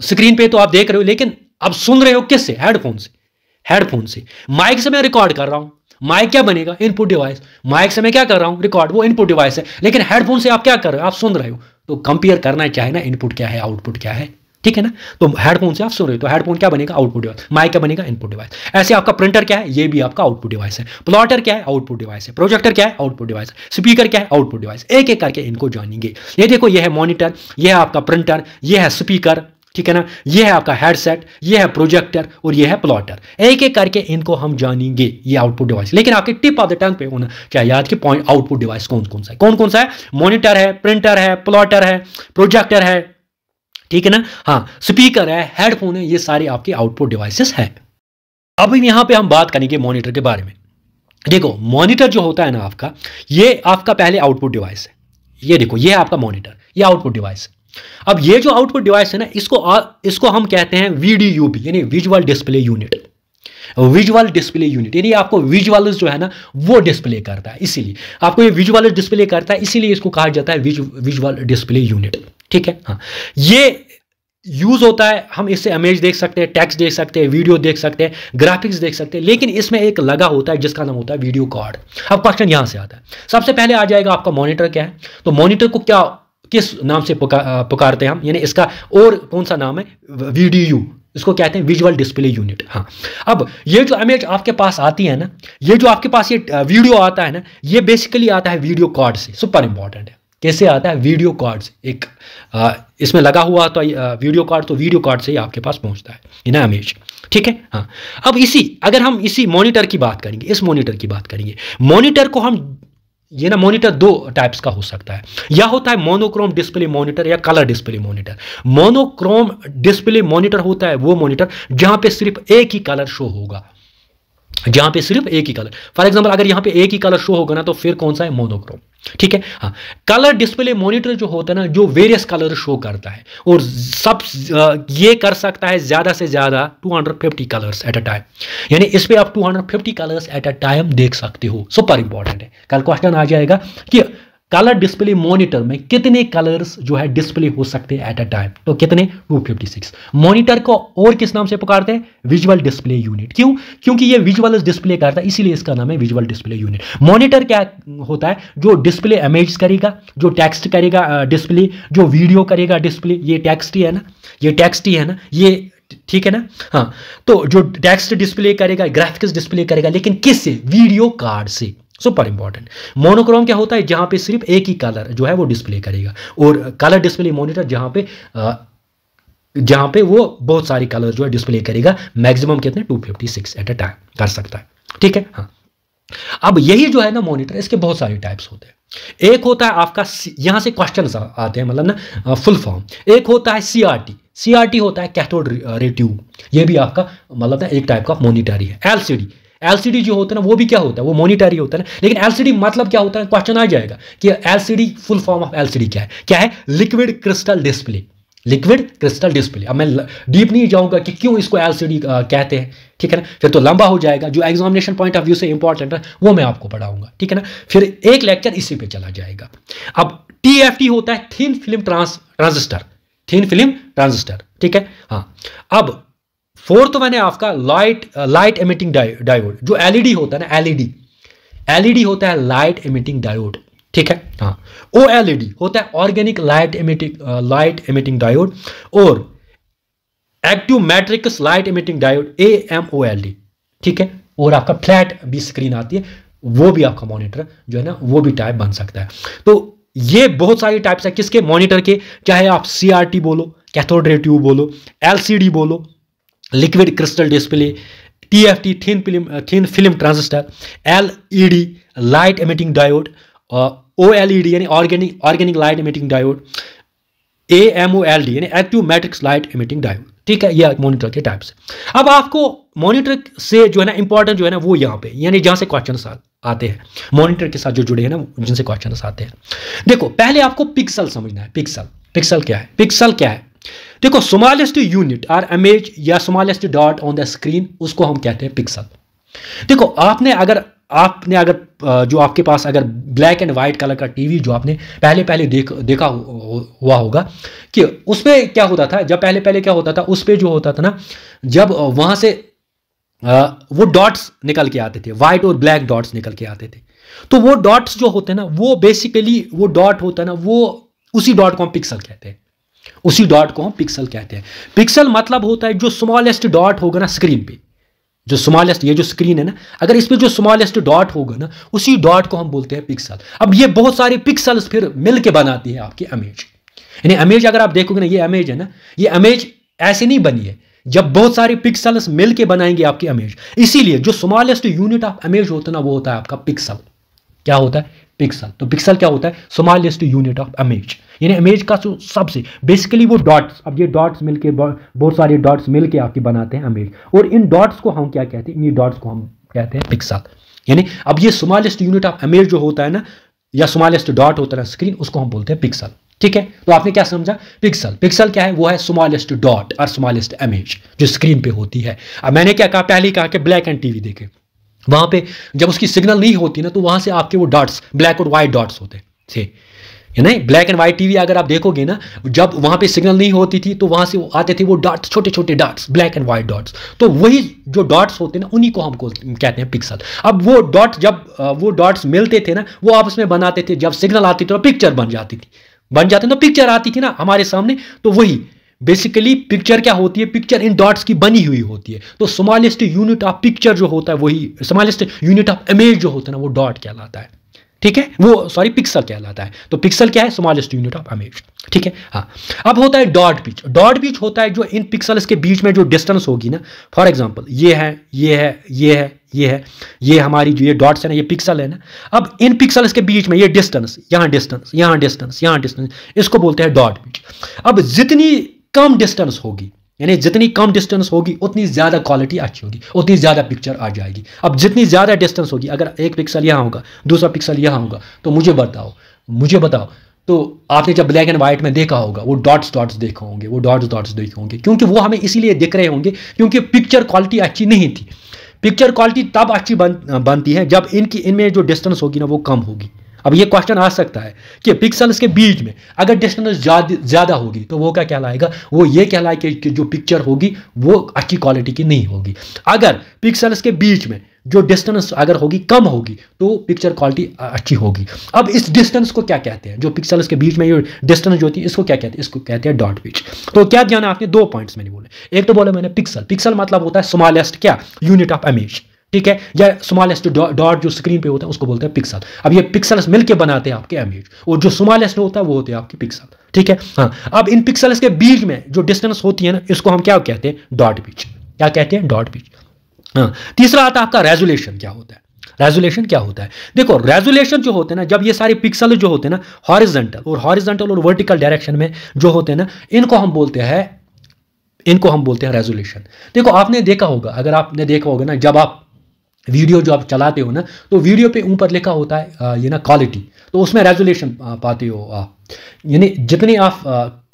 स्क्रीन पे तो आप देख रहे हो, लेकिन अब सुन रहे हो किससे, हेडफोन से। माइक से मैं रिकॉर्ड कर रहा हूं, माइक क्या बनेगा, इनपुट डिवाइस। माइक से मैं क्या कर रहा हूं, रिकॉर्ड, वो इनपुट डिवाइस है। लेकिन हेडफोन से आप क्या कर रहे हो, आप सुन रहे हो। तो कंपेयर करना चाहे ना, इनपुट क्या है, आउटपुट क्या है, ठीक है ना। तो हेडफोन से आप सुन रहे हो, तो हेडफोन क्या बनेगा, आउटपुट डिवाइस। माइक क्या बनेगा, इनपुट डिवाइस। ऐसे आपका प्रिंटर क्या है, ये भी आपका आउटपुट डिवाइस है। प्लॉटर क्या है, आउटपुट डिवाइस है। प्रोजेक्टर क्या है, आउटपुट डिवाइस है। स्पीकर क्या है, आउटपुट डिवाइस। एक एक करके इनको जानेंगे। ये देखो, ये है मॉनिटर, ये है आपका प्रिंटर, ये है स्पीकर, ठीक है ना। ये है आपका हेडसेट, ये है प्रोजेक्टर और ये है प्लॉटर। एक एक करके इनको हम जानेंगे, ये आउटपुट डिवाइस। लेकिन आपके टिप ऑफ द टंग पे होना क्या याद कि पॉइंट आउटपुट डिवाइस कौन कौन सा है, कौन कौन सा है। मॉनिटर है, प्रिंटर है, प्लॉटर है, प्रोजेक्टर है, ठीक है ना। हाँ, स्पीकर है, हेडफोन है, ये सारे आपके आउटपुट डिवाइसेस है। अब यहां पे हम बात करेंगे मॉनिटर के बारे में। देखो मॉनिटर जो होता है ना आपका, ये आपका पहले आउटपुट डिवाइस है। ये देखो, ये है आपका मॉनिटर, ये आउटपुट डिवाइस है। अब ये जो आउटपुट डिवाइस है ना, इसको हम कहते हैं VDUB, यानी visual display unit. Visual display unit यानी आपको विजुअल्स जो है ना वो डिस्प्ले करता है, इसीलिए आपको ये विजुअल डिस्प्ले करता है, इसीलिए इसको कहा जाता है विजुअल डिस्प्ले यूनिट, ठीक है। हाँ, ये यूज होता है, हम इससे इमेज देख सकते हैं, टेक्स्ट देख सकते हैं, वीडियो देख सकते हैं, ग्राफिक्स देख सकते हैं, लेकिन इसमें एक लगा होता है जिसका नाम होता है वीडियो कार्ड। अब क्वेश्चन यहां से आता है, सबसे पहले आ जाएगा आपका मॉनिटर क्या है। तो मॉनिटर को किस नाम से पुकारते हैं हम, यानी इसका और कौन सा नाम है, VDU, इसको कहते हैं विजुअल डिस्प्ले यूनिट। हाँ, अब ये जो इमेज आपके पास आती है ना, ये जो आपके पास ये वीडियो आता है ना, ये बेसिकली आता है वीडियो कार्ड से। सुपर इंपॉर्टेंट है, कैसे आता है, वीडियो कार्ड से। एक इसमें लगा हुआ तो वीडियो कार्ड, तो वीडियो कार्ड से ही आपके पास पहुंचता है ना इमेज, ठीक है। हाँ, अब अगर हम इसी मॉनिटर की बात करेंगे, इस मॉनिटर की बात करेंगे, मॉनिटर को हम ये ना, मॉनिटर दो टाइप्स का हो सकता है, या होता है मोनोक्रोम डिस्प्ले मॉनिटर या colour display monitor. Monochrome display monitor होता है वो मॉनिटर जहां पे सिर्फ एक ही कलर शो होगा, जहां पे सिर्फ एक ही कलर। फॉर एग्जांपल अगर यहां पे एक ही कलर शो होगा ना, तो फिर कौन सा है, मोनोक्रोम, ठीक है। हाँ, कलर डिस्प्ले मॉनिटर जो होता है ना, जो वेरियस कलर शो करता है और सब ये कर सकता है ज्यादा से ज्यादा 250 कलर्स एट अ टाइम, यानी इस पे आप 250 कलर्स एट अ टाइम देख सकते हो। सुपर इंपॉर्टेंट है, कल क्वेश्चन आ जाएगा कि कलर डिस्प्ले मॉनिटर में कितने कलर्स जो है डिस्प्ले हो सकते हैं एट अ टाइम, तो कितने, 256। मॉनिटर को और किस नाम से पुकारते हैं, विजुअल डिस्प्ले यूनिट। क्यों, क्योंकि ये विजुअल डिस्प्ले करता है, इसीलिए इसका नाम है विजुअल डिस्प्ले यूनिट। मॉनिटर क्या होता है, जो डिस्प्ले इमेज करेगा, जो टेक्स्ट करेगा डिस्प्ले, जो वीडियो करेगा डिस्प्ले, ये टेक्स्ट ही है ना, ये टेक्स्ट ही है ना, ये ठीक है ना। हाँ, तो जो टेक्स्ट डिस्प्ले करेगा, ग्राफिक्स डिस्प्ले करेगा, लेकिन किससे, वीडियो कार्ड से। Super important. मोनोक्रोम क्या होता है, जहां पे सिर्फ एक ही कलर जो है वो डिस्प्ले करेगा, और कलर डिस्प्ले मॉनिटर जहां पे वो बहुत सारी कलर जो है डिस्प्ले करेगा, मैक्सिमम कितने, 256 एट अ टाइम कर सकता है, ठीक है। हाँ, अब यही जो है ना मॉनिटर, इसके बहुत सारे टाइप्स होते हैं। एक होता है आपका, यहां से क्वेश्चन आते हैं, मतलब ना फुल फॉर्म। एक होता है CRT होता है कैथोड रे ट्यूब, ये भी आपका मतलब ना एक टाइप का मॉनिटर ही है। LCD जो होता है ना, वो भी क्या होता है, वो मॉनिटर ही होता है ना। लेकिन LCD मतलब क्या होता है, क्वेश्चन आ जाएगा कि LCD full form of LCD क्या है, liquid crystal display, liquid crystal display. अब मैं डीप नहीं जाऊंगा कि क्यों इसको LCD कहते हैं, ठीक है ना, फिर तो लंबा हो जाएगा। जो एग्जामिनेशन पॉइंट ऑफ व्यू से इंपॉर्टेंट है वो मैं आपको पढ़ाऊंगा, ठीक है ना, फिर एक लेक्चर इसी पे चला जाएगा। अब TFT होता है thin film transistor, thin film transistor, ठीक है। हाँ, अब फोर्थ मैंने आपका लाइट एमिटिंग डायोड, जो LED होता है ना, LED होता है लाइट एमिटिंग डायोड, ठीक है। हाँ, OLED होता है ऑर्गेनिक लाइट एमिटिंग डायोड, और active matrix light emitting diode AMOLD, ठीक है। और आपका फ्लैट भी स्क्रीन आती है, वो भी आपका मॉनिटर जो है ना वो भी टाइप बन सकता है। तो ये बहुत सारी टाइप्स है किसके, मॉनिटर के, चाहे आप CRT बोलो, कैथोड रे ट्यूब बोलो, LCD बोलो, liquid crystal display, TFT thin film transistor, LED light emitting diode, OLED यानी organic light emitting diode, AMOLD यानी active matrix light emitting diode, ठीक है। ये मॉनिटर के टाइप्स। अब आपको मॉनिटर से जो है ना इंपॉर्टेंट जो है ना वो यहाँ पे, यानी जहां से क्वेश्चन आते हैं मॉनिटर के साथ जो जुड़े हैं ना, जिनसे क्वेश्चन आते हैं। देखो पहले आपको पिक्सल समझना है। पिक्सल क्या है, देखो स्मॉलेस्ट यूनिट और इमेज या smallest dot on the screen, उसको हम कहते हैं पिक्सल। देखो आपने अगर जो आपके पास अगर ब्लैक एंड व्हाइट कलर का टीवी जो आपने पहले देखा हुआ होगा, कि उसमें क्या होता था, जब पहले क्या होता था, उस पे जो होता था ना, जब वहां से वो डॉट्स निकल के आते थे, व्हाइट और ब्लैक डॉट्स निकल के आते थे, तो वो डॉट्स जो होते हैं ना, वो बेसिकली वो डॉट होता है ना, वो उसी डॉट को हम पिक्सल कहते हैं, उसी डॉट को हम पिक्सल कहते हैं। पिक्सल मतलब होता है जो स्मॉलेस्ट डॉट होगा ना स्क्रीन पे, जो स्मॉलेस्ट, ये जो स्क्रीन है ना, अगर इस पे जो स्मॉलेस्ट डॉट होगा ना, उसी डॉट को हम बोलते हैं पिक्सल। अब ये बहुत सारे पिक्सल्स फिर मिलके बनाती है आपकी इमेज, यानी इमेज अगर आप देखोगे ना, ये इमेज है ना, ये इमेज ऐसे नहीं बनी है जब बहुत सारे पिक्सल्स मिलके बनाएंगे आपकी इमेज। इसीलिए जो स्मॉलेस्ट यूनिट ऑफ इमेज होता है ना, वो होता है आपका पिक्सल। क्या होता है? पिक्सल। तो पिक्सल क्या होता है? स्मॉलेस्ट यूनिट ऑफ इमेज, यानी इमेज का जो सबसे बेसिकली वो डॉट्स। अब ये डॉट्स मिलके बहुत सारे डॉट्स मिलके आपकी बनाते हैं इमेज, और इन डॉट्स को हम क्या कहते हैं? इन डॉट्स को हम कहते हैं पिक्सल। यानी अब ये स्मॉलेस्ट यूनिट ऑफ इमेज जो होता है ना, या स्मॉलेस्ट डॉट होता है स्क्रीन, उसको हम बोलते हैं पिक्सल। ठीक है, तो आपने क्या समझा? पिक्सल। पिक्सल क्या है? वो है स्मॉलेस्ट डॉट और स्मॉलेस्ट इमेज जो स्क्रीन पे होती है। अब मैंने क्या कहा? पहले ही कहा कि ब्लैक एंड टीवी देखे, वहां पे जब उसकी सिग्नल नहीं होती ना, तो वहां से आपके वो डॉट्स ब्लैक और व्हाइट डॉट्स होते थे, है नहीं? ब्लैक एंड व्हाइट टीवी अगर आप देखोगे ना, जब वहां पे सिग्नल नहीं होती थी तो वहां से वो आते थे वो डॉट्स, छोटे छोटे dots, black and white dots. तो वही जो डॉट्स होते हैं ना, उन्हीं को हम कहते हैं पिक्सल। अब वो डॉट जब वो डॉट्स मिलते थे ना, वो आपस में बनाते थे, जब सिग्नल आती थी तो पिक्चर बन जाती थी, बन जाते तो पिक्चर आती थी ना हमारे सामने। तो वही बेसिकली पिक्चर क्या होती है? पिक्चर इन डॉट्स की बनी हुई होती है। तो स्मॉलेस्ट यूनिट ऑफ पिक्चर जो होता है, वही स्मॉलेस्ट यूनिट ऑफ इमेज जो होता है ना, वो डॉट कहलाता है। ठीक है, वो सॉरी पिक्सल कहलाता है। तो पिक्सल क्या है? Smallest unit of image. ठीक है, हाँ। अब होता है डॉट पिच। डॉट पिच होता है जो इन पिक्सल्स के बीच में जो डिस्टेंस होगी ना, फॉर एग्जांपल ये है, ये है, ये है, ये है, ये हमारी जो ये डॉट्स है ना, ये पिक्सल है ना। अब इन पिक्सल्स के बीच में ये डिस्टेंस, यहाँ डिस्टेंस, यहाँ डिस्टेंस, यहाँ डिस्टेंस, इसको बोलते हैं डॉट पिच। अब जितनी कम डिस्टेंस होगी, यानी जितनी कम डिस्टेंस होगी उतनी ज़्यादा क्वालिटी अच्छी होगी, उतनी ज़्यादा पिक्चर आ जाएगी। अब जितनी ज़्यादा डिस्टेंस होगी, अगर एक पिक्सल यहाँ होगा, दूसरा पिक्सल यहाँ होगा, तो मुझे बताओ तो आपने जब ब्लैक एंड व्हाइट में देखा होगा, वो डॉट्स डॉट्स देखे होंगे, वो डॉट्स डॉट्स देखे होंगे, क्योंकि वो हमें इसीलिए दिख रहे होंगे क्योंकि पिक्चर क्वालिटी अच्छी नहीं थी। पिक्चर क्वालिटी तब अच्छी बनती है जब इनमें जो डिस्टेंस होगी ना, वो कम होगी। अब ये क्वेश्चन आ सकता है कि पिक्सल्स के बीच में अगर डिस्टेंस ज़्यादा होगी तो वो क्या कहलाएगा? वो ये कहलाएगा कि जो पिक्चर होगी वो अच्छी क्वालिटी की नहीं होगी। अगर पिक्सल्स के बीच में जो डिस्टेंस अगर होगी कम होगी तो पिक्चर क्वालिटी अच्छी होगी। अब इस डिस्टेंस को क्या कहते हैं? जो पिक्सल्स के बीच में ये डिस्टेंस जो होती है, इसको क्या कहते हैं? इसको कहते हैं डॉट पिच। तो क्या ध्यान है? आपने दो पॉइंट्स मैंने बोले। एक तो बोला मैंने पिक्सल। पिक्सल मतलब होता है स्मॉलेस्ट क्या? Unit of image. ठीक है, या स्मॉलेस्ट डॉट जो स्क्रीन पे होता है उसको बोलते हैं पिक्सल। अब ये पिक्सल्स मिलके बनाते हैं आपके इमेज, और जो स्मॉलेस्ट होता है वो होते हैं आपके पिक्सल। ठीक है, हाँ। अब इन पिक्सल्स के बीच में जो डिस्टेंस होती है ना, इसको हम क्या कहते हैं? Dot pitch. क्या कहते हैं? Dot pitch. हाँ। तीसरा आता है आपका रेजोल्यूशन। क्या होता है? रेजोल्यूशन क्या होता है? देखो, रेजोल्यूशन जो होते हैं ना, जब ये सारे पिक्सल जो होते हैं ना, हॉरिजॉन्टल और वर्टिकल डायरेक्शन में जो होते हैं ना, इनको हम बोलते हैं रेजोल्यूशन। देखो, आपने देखा होगा, अगर आपने देखा होगा ना, जब आप वीडियो जो आप चलाते हो ना, तो वीडियो पे ऊपर लिखा होता है ये ना क्वालिटी, तो उसमें रेजोल्यूशन पाते हो आप। यानी जितनी आप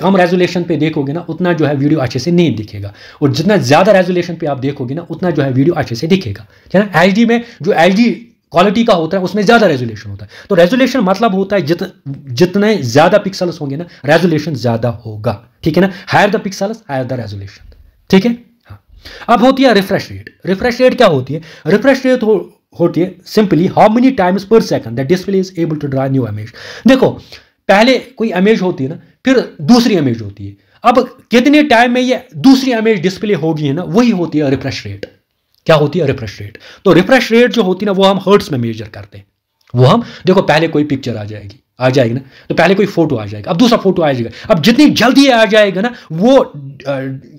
कम रेजोल्यूशन पे देखोगे ना, उतना जो है वीडियो अच्छे से नहीं दिखेगा, और जितना ज़्यादा रेजोल्यूशन पे आप देखोगे ना, उतना जो है वीडियो अच्छे से दिखेगा, है ना। एचडी में जो एचडी क्वालिटी का होता है उसमें ज़्यादा रेजोल्यूशन होता है। तो रेजोल्यूशन मतलब होता है जितने ज़्यादा पिक्सल्स होंगे ना, रेजोल्यूशन ज़्यादा होगा। ठीक है ना, higher the pixels higher the resolution. ठीक है, हाँ। अब होती है रिफ्रेश रेट। रिफ्रेश रेट क्या होती है? रिफ्रेश रेट होती है simply how many times per second that display is able to draw new image. देखो, पहले कोई इमेज होती है ना, फिर दूसरी इमेज होती है। अब कितने टाइम में ये दूसरी इमेज डिस्प्ले होगी है ना, वही होती है रिफ्रेश रेट। क्या होती है? Refresh rate. तो रिफ्रेश रेट जो होती है ना, वो हम हर्ट्स में मेजर करते हैं। वो हम देखो, पहले कोई पिक्चर आ जाएगी ना, तो पहले कोई फोटो आ जाएगा, अब दूसरा फोटो आ जाएगा। अब जितनी जल्दी आ जाएगा ना, वो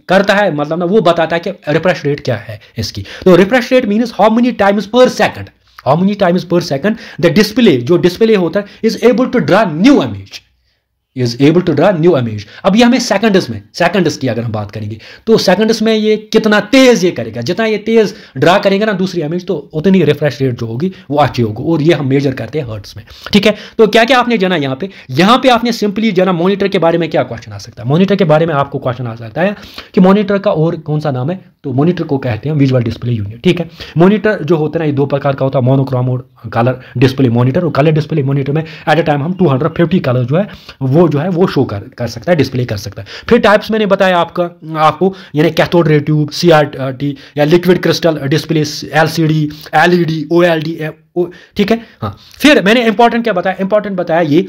करता है, मतलब ना वो बताता है कि रिफ्रेश रेट क्या है इसकी। तो refresh rate means how many times per second the display, जो डिस्प्ले होता है, is able to draw new image. अब ये हमें सेकंड्स की अगर हम बात करेंगे, तो सेकंड्स में ये कितना तेज ये करेगा। जितना ये तेज ड्रा करेगा ना दूसरी इमेज, तो उतनी रिफ्रेश रेट जो होगी वो अच्छी होगी, और ये हम मेजर करते हैं हर्ट्स में। ठीक है, तो क्या क्या आपने जाना यहाँ पे आपने सिंपली जाना मॉनिटर के बारे में। क्या क्वेश्चन आ सकता है मॉनिटर के बारे में? आपको क्वेश्चन आ सकता है कि मॉनिटर का और कौन सा नाम है? तो मॉनिटर को कहते हैं विजुअल डिस्प्ले यूनिट। ठीक है, मॉनिटर जो होता है ना, ये दो प्रकार का होता है, मोनोक्रोम और कलर डिस्प्ले मॉनिटर। और कलर डिस्प्ले मॉनिटर में एट अ टाइम हम 250 कलर जो है वो शो कर सकता है, डिस्प्ले कर सकता है। फिर टाइप्स मैंने बताया आपको, यानी कैथोड रे ट्यूब, CRT या liquid crystal display, LCD, LED, OLED। ठीक है, हाँ। फिर मैंने इंपॉर्टेंट बताया ये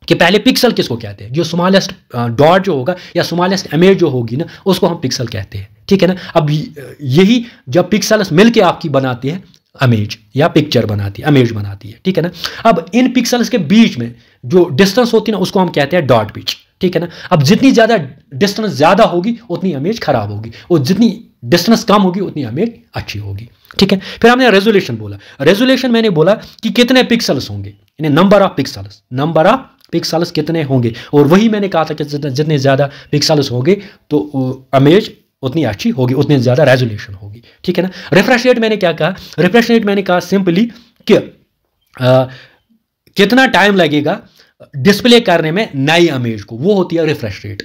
कि पहले पिक्सल किसको कहते हैं? जो स्मॉलेस्ट डॉट जो होगा या स्मॉलेस्ट इमेज जो होगी ना, उसको हम पिक्सल कहते हैं। ठीक है ना। अब यही जब पिक्सल्स मिलके आपकी बनाते हैं इमेज या पिक्चर बनाती है, इमेज बनाती है। ठीक है ना। अब इन पिक्सल्स के बीच में जो डिस्टेंस होती है ना, उसको हम कहते हैं डॉट पिच। ठीक है ना। अब जितनी ज़्यादा डिस्टेंस ज़्यादा होगी उतनी इमेज खराब होगी, और जितनी डिस्टेंस कम होगी उतनी इमेज अच्छी होगी, ठीक है। फिर हमने रेजोल्यूशन बोला। रेजोल्यूशन मैंने बोला कि कितने पिक्सल्स होंगे, यानी नंबर ऑफ पिक्सल्स कितने होंगे, और वही मैंने कहा था कि जितने ज़्यादा पिक्सल्स होंगे तो इमेज उतनी अच्छी होगी, उतनी ज़्यादा रेजोल्यूशन होगी, ठीक है ना। रिफ्रेश रेट मैंने क्या कहा, रिफ्रेश रेट मैंने कहा सिंपली कि कितना टाइम लगेगा डिस्प्ले करने में नई इमेज को, वो होती है रिफ्रेश रेट।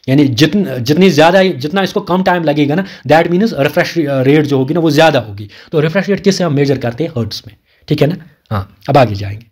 यानी जितना इसको कम टाइम लगेगा ना, दैट मीन्स रिफ्रेश रेट जो होगी ना वो ज़्यादा होगी। तो रिफ्रेश रेट किससे हम मेजर करते हैं, हर्ट्स में, ठीक है ना। हाँ, अब आगे जाएंगे,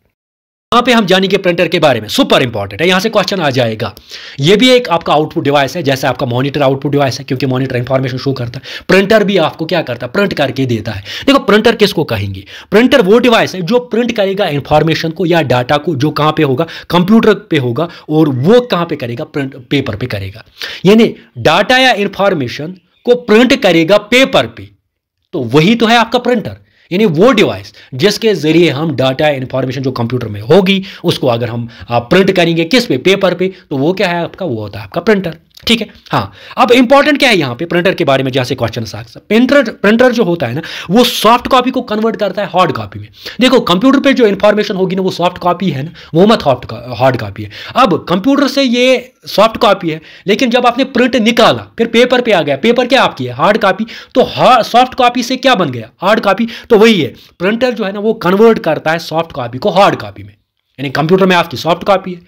यहाँ पे हम जानेंगे प्रिंटर के बारे में, सुपर इंपॉर्टेंट है, यहाँ से क्वेश्चन आ जाएगा। ये भी एक आपका आउटपुट डिवाइस है, जैसे आपका मॉनिटर आउटपुट डिवाइस है, क्योंकि मॉनिटर इंफॉर्मेशन शो करता है, प्रिंटर भी आपको क्या करता है, प्रिंट करके देता है। देखो प्रिंटर किसको कहेंगे, प्रिंटर वो डिवाइस है जो प्रिंट करेगा इंफॉर्मेशन को या डाटा को, जो कहाँ पे होगा, कंप्यूटर पे होगा, और वो कहाँ पे करेगा, प्रिंट पेपर पे करेगा। यानी डाटा या इंफॉर्मेशन को प्रिंट करेगा पेपर पे, तो वही तो है आपका प्रिंटर। यानी वो डिवाइस जिसके जरिए हम डाटा इंफॉर्मेशन जो कंप्यूटर में होगी उसको अगर हम प्रिंट करेंगे किस पे, पेपर पे, तो वो क्या है आपका, वो होता है आपका प्रिंटर, ठीक है। हाँ, अब इंपॉर्टेंट क्या है यहाँ पे प्रिंटर के बारे में, जहाँ से क्वेश्चन आ सकता है, प्रिंटर जो होता है ना वो सॉफ्ट कॉपी को कन्वर्ट करता है हार्ड कॉपी में। देखो कंप्यूटर पे जो इंफॉर्मेशन होगी ना वो सॉफ्ट कॉपी है ना, वो मत हार्ड कॉपी है। अब कंप्यूटर से ये सॉफ्ट कॉपी है, लेकिन जब आपने प्रिंट निकाला फिर पेपर पे आ गया, पेपर क्या आपकी है, हार्ड कॉपी, तो सॉफ्ट कॉपी से क्या बन गया, हार्ड कॉपी। तो वही है, प्रिंटर जो है ना वो कन्वर्ट करता है सॉफ्ट कॉपी को हार्ड कॉपी में। यानी कंप्यूटर में आपकी सॉफ्ट कॉपी है,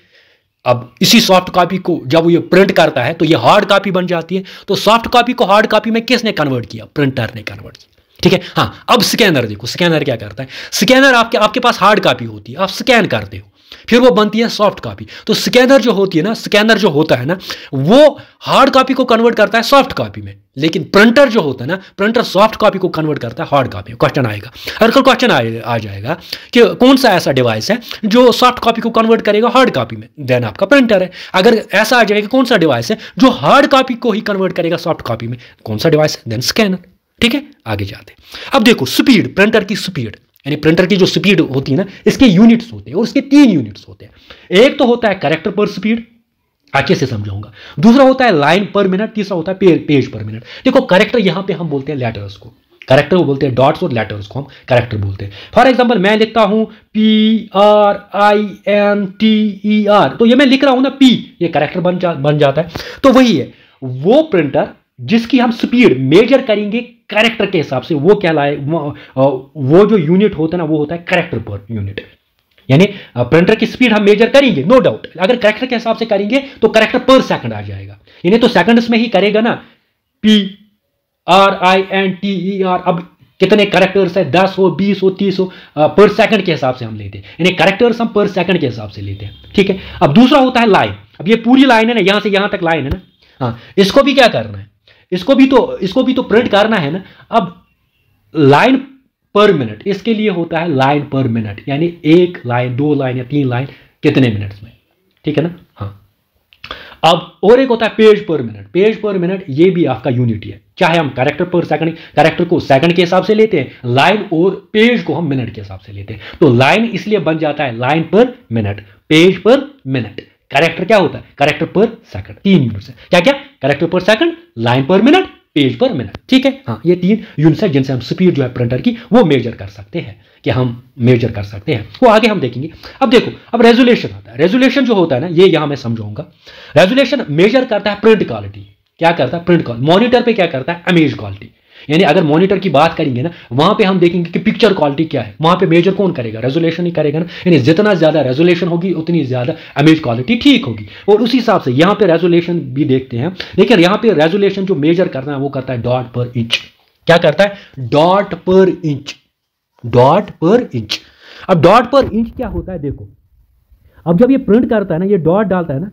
अब इसी सॉफ्ट कॉपी को जब ये प्रिंट करता है तो ये हार्ड कॉपी बन जाती है। तो सॉफ्ट कॉपी को हार्ड कॉपी में किसने कन्वर्ट किया, प्रिंटर ने कन्वर्ट किया, ठीक है। हाँ, अब स्कैनर देखो, स्कैनर क्या करता है, स्कैनर आपके पास हार्ड कॉपी होती है, आप स्कैन करते हो, फिर वो बनती है सॉफ्ट कॉपी। तो स्कैनर जो होती है ना, स्कैनर जो होता है ना वो हार्ड कॉपी को कन्वर्ट करता है सॉफ्ट कॉपी में, लेकिन प्रिंटर जो होता है ना, प्रिंटर सॉफ्ट कॉपी को कन्वर्ट करता है हार्ड कॉपी में। क्वेश्चन आएगा, हर कल क्वेश्चन आ जाएगा कि कौन सा ऐसा डिवाइस है जो सॉफ्ट कॉपी को कन्वर्ट करेगा हार्ड कॉपी में, देन आपका प्रिंटर है। अगर ऐसा आ जाएगा कौन सा डिवाइस है जो हार्ड कॉपी को ही कन्वर्ट करेगा सॉफ्ट कॉपी में, कौन सा डिवाइस है, देन स्कैनर, ठीक है। आगे जाते हैं, अब देखो स्पीड, प्रिंटर की स्पीड, यानी प्रिंटर की जो स्पीड होती है ना, इसके यूनिट्स होते हैं, और इसके 3 यूनिट्स होते हैं। एक तो होता है कैरेक्टर पर स्पीड, अच्छे से समझाऊंगा। दूसरा होता है लाइन पर मिनट, तीसरा होता है पेज पर मिनट। देखो कैरेक्टर यहां पे हम बोलते हैं लेटर्स को, कैरेक्टर को बोलते हैं डॉट्स, और लेटर्स को हम कैरेक्टर बोलते हैं। फॉर एग्जांपल मैं लिखता हूं PRINTER, तो ये मैं लिख रहा हूं ना P, ये कैरेक्टर बन जाता है। तो वही है वो प्रिंटर जिसकी हम स्पीड मेजर करेंगे कैरेक्टर के हिसाब से, वो क्या लाए, वो जो यूनिट होता है ना वो होता है कैरेक्टर पर यूनिट। यानी प्रिंटर की स्पीड हम मेजर करेंगे, नो डाउट, अगर कैरेक्टर के हिसाब से करेंगे तो कैरेक्टर पर सेकंड आ जाएगा, यानी तो सेकंड्स में ही करेगा ना, PRINTER। अब कितने कैरेक्टर्स है, 10 हो, 20 हो, 30 हो, पर सेकंड के हिसाब से हम लेते हैं, यानी कैरेक्टर्स हम पर सेकंड के हिसाब से लेते हैं, ठीक है। अब दूसरा होता है लाइन, अब ये पूरी लाइन है ना, यहां से यहां तक लाइन है ना, हाँ, इसको भी क्या करना है, इसको भी तो प्रिंट करना है ना। अब लाइन पर मिनट, इसके लिए होता है लाइन पर मिनट, यानी 1 लाइन, 2 लाइन या 3 लाइन कितने मिनट्स में, ठीक है ना। हाँ, अब और एक होता है पेज पर मिनट, पेज पर मिनट ये भी आपका यूनिट है, चाहे हम कैरेक्टर पर सेकंड, कैरेक्टर को सेकंड के हिसाब से लेते हैं, लाइन और पेज को हम मिनट के हिसाब से लेते हैं। तो लाइन इसलिए बन जाता है लाइन पर मिनट, पेज पर मिनट, कैरेक्टर क्या होता है, कैरेक्टर पर सेकंड, 3 यूनिट्स है, क्या क्या, कैरेक्टर पर सेकंड, लाइन पर मिनट, पेज पर मिनट, ठीक है। हाँ, ये 3 यूनिट्स है जिनसे हम स्पीड जो है प्रिंटर की वो मेजर कर सकते हैं, कि हम मेजर कर सकते हैं, वो आगे हम देखेंगे। अब देखो, अब रेजोल्यूशन आता है, रेजोल्यूशन जो होता है ना ये यहां मैं समझाऊंगा। रेजोल्यूशन मेजर करता है प्रिंट क्वालिटी, क्या करता है, प्रिंट क्वालिटी। मॉनिटर पे क्या करता है, इमेज क्वालिटी, यानी अगर मॉनिटर की बात करेंगे ना वहां पे हम देखेंगे कि पिक्चर क्वालिटी क्या है, वहां पे मेजर कौन करेगा, रेजोल्यूशन ही करेगा ना, यानी जितना ज्यादा रेजोल्यूशन होगी उतनी ज्यादा इमेज क्वालिटी ठीक होगी। और उसी हिसाब से यहां पे रेजोल्यूशन भी देखते हैं, लेकिन यहां पे रेजोल्यूशन जो मेजर करना है वो करता है डॉट पर इंच, क्या करता है, डॉट पर इंच, डॉट पर इंच। अब डॉट पर इंच क्या होता है, देखो अब जब ये प्रिंट करता है ना, ये डॉट डालता है ना,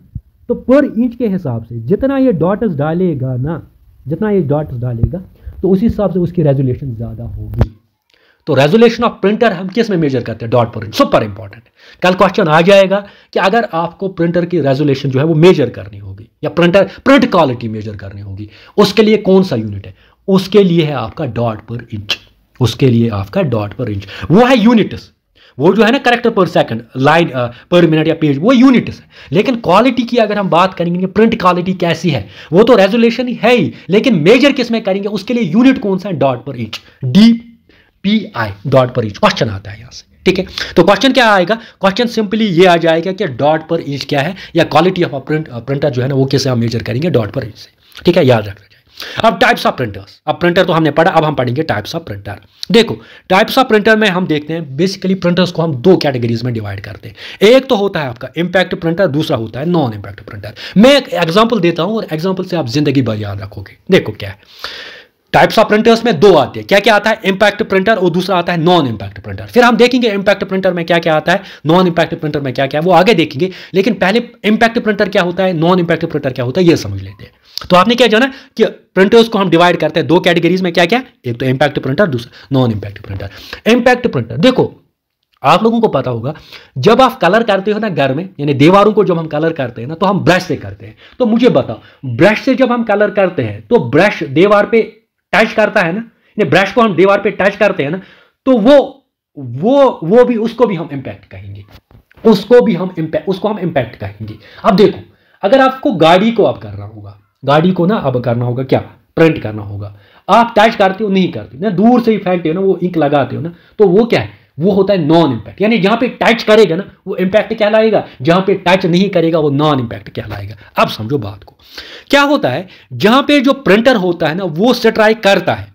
तो पर इंच के हिसाब से जितना ये डॉट्स डालेगा ना, जितना ये डॉट्स डालेगा तो उसी हिसाब से उसकी रेजोल्यूशन ज्यादा होगी। तो रेजोल्यूशन ऑफ प्रिंटर हम किस में मेजर करते हैं, डॉट पर इंच, सुपर इंपॉर्टेंट। कल क्वेश्चन आ जाएगा कि अगर आपको प्रिंटर की रेजोल्यूशन जो है वो मेजर करनी होगी, या प्रिंट क्वालिटी मेजर करनी होगी, उसके लिए कौन सा यूनिट है, उसके लिए है आपका डॉट पर इंच, उसके लिए आपका डॉट पर इंच, वो है यूनिट्स, वो जो है ना कैरेक्टर पर सेकंड, लाइन पर मिनट या पेज, वो यूनिट्स है। लेकिन क्वालिटी की अगर हम बात करेंगे, प्रिंट क्वालिटी कैसी है, वो तो रेजोल्यूशन ही है ही, लेकिन मेजर किस में करेंगे, उसके लिए यूनिट कौन सा है, डॉट पर इंच, DPI, डॉट पर इंच क्वेश्चन आता है यहां से। ठीक है, तो क्वेश्चन क्या आएगा, क्वेश्चन सिंपली ये आ जाएगा कि डॉट पर इंच क्या है, या क्वालिटी ऑफ प्रिंटर जो है ना वो कैसे हम मेजर करेंगे, डॉट पर इंच से। ठीक है, याद रखना। अब टाइप्स ऑफ प्रिंटर्स, अब प्रिंटर तो हमने पढ़ा, अब हम पढ़ेंगे टाइप्स ऑफ प्रिंटर। देखो टाइप्स ऑफ प्रिंटर में हम देखते हैं बेसिकली प्रिंटर्स को हम दो कैटेगरीज में डिवाइड करते हैं। एक तो होता है आपका इंपैक्ट प्रिंटर, दूसरा होता है नॉन इंपैक्ट प्रिंटर। मैं एक एग्जांपल देता हूं और एग्जांपल से आप जिंदगी भर याद रखोगे। देखो क्या है, टाइप्स ऑफ प्रिंटर्स में दो आते हैं, क्या क्या आता है, इंपैक्ट प्रिंटर और दूसरा आता है नॉन इंपैक्ट प्रिंटर। फिर हम देखेंगे इंपैक्ट प्रिंटर में क्या क्या आता है, नॉन इंपैक्ट प्रिंटर में क्या क्या है, वो आगे देखेंगे। लेकिन पहले इंपैक्ट प्रिंटर क्या होता है, नॉन इंपैक्ट प्रिंटर क्या होता है, ये समझ लेते हैं। तो आपने क्या जाना कि प्रिंटर्स को हम डिवाइड करते हैं दो कैटेगरीज में, क्या क्या, एक तो इंपैक्ट प्रिंटर, दूसरा non impact printer. Impact printer, देखो आप लोगों को पता होगा जब आप कलर करते हो ना घर में, यानी दीवारों को जब हम कलर करते हैं ना, तो हम ब्रश से करते हैं। तो मुझे बताओ, ब्रश से जब हम कलर करते हैं तो ब्रश दीवार पे टच करता है ना, ब्रश को हम दीवार पे टच करते हैं ना, तो वो भी, उसको भी हम इंपैक्ट कहेंगे, उसको हम इंपैक्ट कहेंगे। अब देखो अगर आपको गाड़ी को अब करना होगा, गाड़ी को ना अब करना होगा क्या, प्रिंट करना होगा, आप टच करते हो नहीं करते ना, दूर से ही फेंकते हो ना, वो इंक लगाते हो ना, तो वो क्या है, वो होता है नॉन इंपैक्ट। यानी जहां पे टच करेगा ना वो इंपैक्ट कहलाएगा, जहां पे टच नहीं करेगा वो नॉन इंपैक्ट कहलाएगा। अब समझो बात को, क्या होता है, जहां पे जो प्रिंटर होता है ना वो स्ट्राइक करता है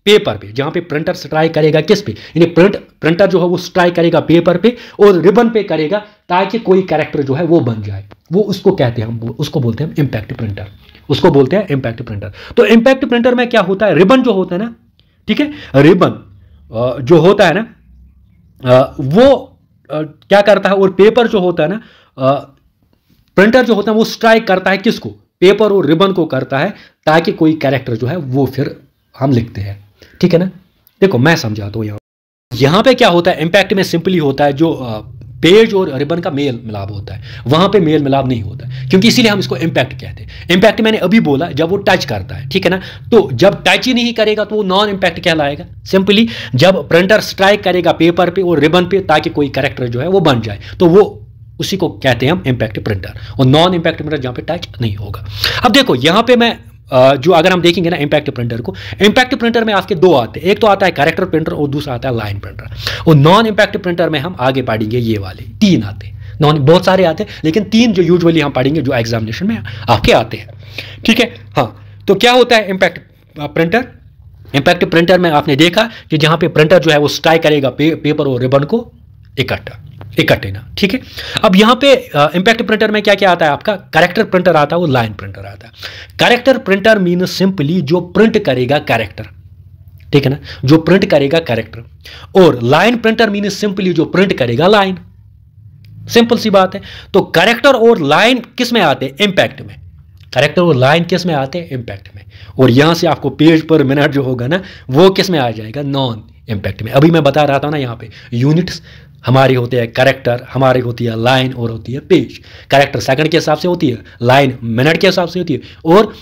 पेपर पे, जहां पे प्रिंटर स्ट्राइक करेगा किस पे, यानी प्रिंटर जो है वो स्ट्राइक करेगा पेपर पे और रिबन पे करेगा, ताकि कोई कैरेक्टर जो है वो बन जाए, वो उसको कहते हैं, हम उसको बोलते हैं इंपैक्ट प्रिंटर, उसको बोलते हैं इंपैक्ट प्रिंटर। तो इंपैक्ट प्रिंटर में क्या होता है, रिबन जो होता है ना, ठीक है, रिबन जो होता है ना वो क्या करता है, और पेपर जो होता है ना, प्रिंटर जो होता है वो स्ट्राइक करता है किसको, पेपर और रिबन को करता है, ताकि कोई कैरेक्टर जो है वो फिर हम लिखते हैं। ठीक है ना, देखो मैं समझाता हूं। यहां पे क्या होता है, इंपैक्ट में सिंपली होता है जो पेज और रिबन का मेल मिलाप होता है, वहां पे मेल मिलाप नहीं होता है, क्योंकि इसीलिए हम इसको इंपैक्ट कहते हैं। इंपैक्ट मैंने अभी बोला जब वो टच करता है, ठीक है ना, तो जब टच ही नहीं करेगा तो वो नॉन इंपैक्ट कहलाएगा। सिंपली जब प्रिंटर स्ट्राइक करेगा पेपर पे और रिबन पे ताकि कोई कैरेक्टर जो है वो बन जाए, तो वो उसी को कहते हैं हम इंपैक्ट प्रिंटर। और नॉन इंपैक्ट प्रिंटर जहां पे टच नहीं होगा। अब देखो यहां पे मैं जो अगर हम देखेंगे ना इंपैक्ट प्रिंटर को, इंपैक्ट प्रिंटर में आपके दो आते हैं, एक तो आता है कैरेक्टर प्रिंटर और दूसरा आता है लाइन प्रिंटर। और नॉन इंपैक्ट प्रिंटर में हम आगे पढ़ेंगे ये वाले तीन आते हैं, नॉन बहुत सारे आते हैं लेकिन तीन जो यूजुअली हम पढ़ेंगे जो एग्जामिनेशन में आपके आते हैं। ठीक है, हाँ, तो क्या होता है इंपैक्ट प्रिंटर, इंपैक्ट प्रिंटर में आपने देखा कि जहां पे प्रिंटर जो है वो स्ट्राइक करेगा पेपर और रिबन को इकट्ठे ना। ठीक है, अब यहां पे इंपैक्ट प्रिंटर में क्या क्या आता है, आपका कैरेक्टर प्रिंटर आता है और लाइन प्रिंटर आता है। कैरेक्टर प्रिंटर मीन सिंपली जो प्रिंट करेगा कैरेक्टर, ठीक है ना, जो प्रिंट करेगा कैरेक्टर। और लाइन प्रिंटर मीन सिंपली जो प्रिंट करेगा लाइन। सिंपल सी बात है। तो कैरेक्टर और लाइन किस में आते हैं, इंपैक्ट में। कैरेक्टर और लाइन किस में आते हैं, इंपैक्ट में। और यहां से आपको पेज पर मिनट जो होगा ना वो किस में आ जाएगा, नॉन इंपैक्ट में। अभी मैं बता रहा था ना, यहां पे यूनिट्स हमारी होते हैं, कैरेक्टर हमारी होती है, लाइन और होती है पेज। कैरेक्टर सेकंड के हिसाब से होती है, लाइन मिनट के हिसाब से होती है, और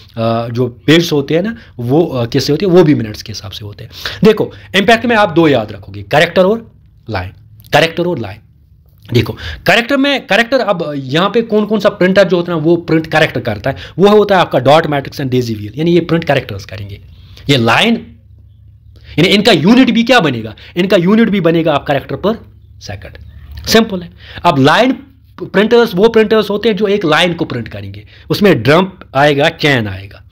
जो पेज होते हैं ना वो किससे होती है, वो भी मिनट्स के हिसाब से होते हैं। देखो इंपैक्ट में आप दो याद रखोगे, कैरेक्टर और लाइन, कैरेक्टर और लाइन। देखो कैरेक्टर में, कैरेक्टर अब यहाँ पे कौन कौन सा प्रिंटर जो होता है वो प्रिंट कैरेक्टर करता है, वो होता है आपका dot matrix and Daisy wheel, यानी ये प्रिंट कैरेक्टर्स करेंगे। ये लाइन, यानी इनका यूनिट भी क्या बनेगा, इनका यूनिट भी बनेगा आप कैरेक्टर पर सेकंड। सिंपल है। अब लाइन प्रिंटर्स वो प्रिंटर्स होते हैं जो एक लाइन को प्रिंट करेंगे, उसमें ड्रम आएगा, चैन आएगा,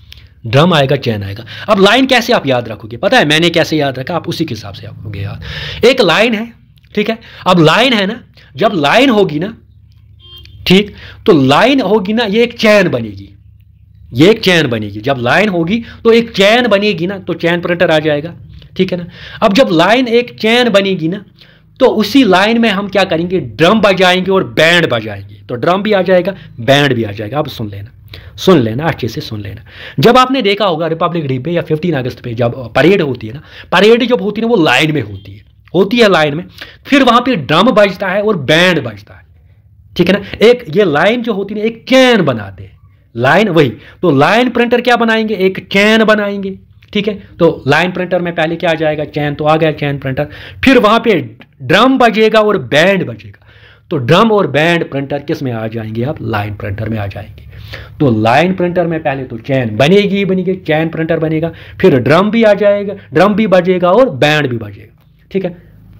ड्रम आएगा, चैन आएगा। अब लाइन कैसे आप याद रखोगे, पता है मैंने कैसे याद रखा, आप उसी के हिसाब से रखोगे याद। एक लाइन है, ठीक है, अब लाइन है ना, जब लाइन होगी ना, ठीक, तो लाइन होगी ना, ये एक चैन बनेगी, ये एक चैन बनेगी। जब लाइन होगी तो एक चैन बनेगी ना, तो चैन प्रिंटर आ जाएगा, ठीक है ना। अब जब लाइन एक चैन बनेगी ना, तो उसी लाइन में हम क्या करेंगे, ड्रम बजाएंगे और बैंड बजाएंगे, तो ड्रम भी आ जाएगा, बैंड भी आ जाएगा। अब सुन लेना अच्छे से सुन लेना। जब आपने देखा होगा रिपब्लिक डे पे या 15 अगस्त पे जब परेड होती है ना, परेड जब होती है ना वो लाइन में होती है लाइन में, फिर वहां पे ड्रम बजता है और बैंड बजता है, ठीक है ना। एक ये लाइन जो होती है एक चैन बनाते हैं, लाइन वही, तो लाइन प्रिंटर क्या बनाएंगे, एक चैन बनाएंगे, ठीक है। तो लाइन प्रिंटर में पहले क्या आ जाएगा, चैन, तो आ गया चैन प्रिंटर। फिर वहां पे ड्रम बजेगा और बैंड बजेगा। तो ड्रम और बैंड प्रिंटर किस में आ जाएंगे? आप लाइन प्रिंटर में आ जाएंगे। तो लाइन प्रिंटर में पहले तो चैन बनेगी ही बनेगी, चैन प्रिंटर बनेगा, फिर ड्रम भी आ जाएगा, ड्रम भी बजेगा और बैंड भी बजेगा। ठीक है,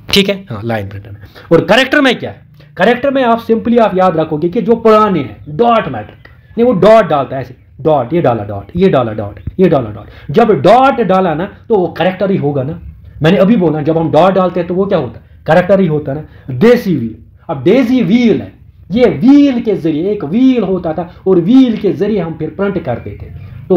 ठीक है, हाँ लाइन प्रिंटर में। और करेक्टर में क्या है? करेक्टर में आप सिंपली आप याद रखोगे कि जो पुराने हैं डॉट मैट्रिक, नहीं वो डॉट डालता है ऐसे, डॉट, ये डाला डॉट, ये डाला डॉट, ये डाला डॉट। जब डॉट डाला ना तो वो करेक्टर ही होगा ना। मैंने अभी बोला जब हम डॉट डालते हैं तो वो क्या होता है? करेक्टर ही होता है ना। देसी व्हील, अब डेजी व्हील है, ये व्हील के जरिए एक व्हील होता था और व्हील के जरिए हम फिर प्रिंट करते थे। तो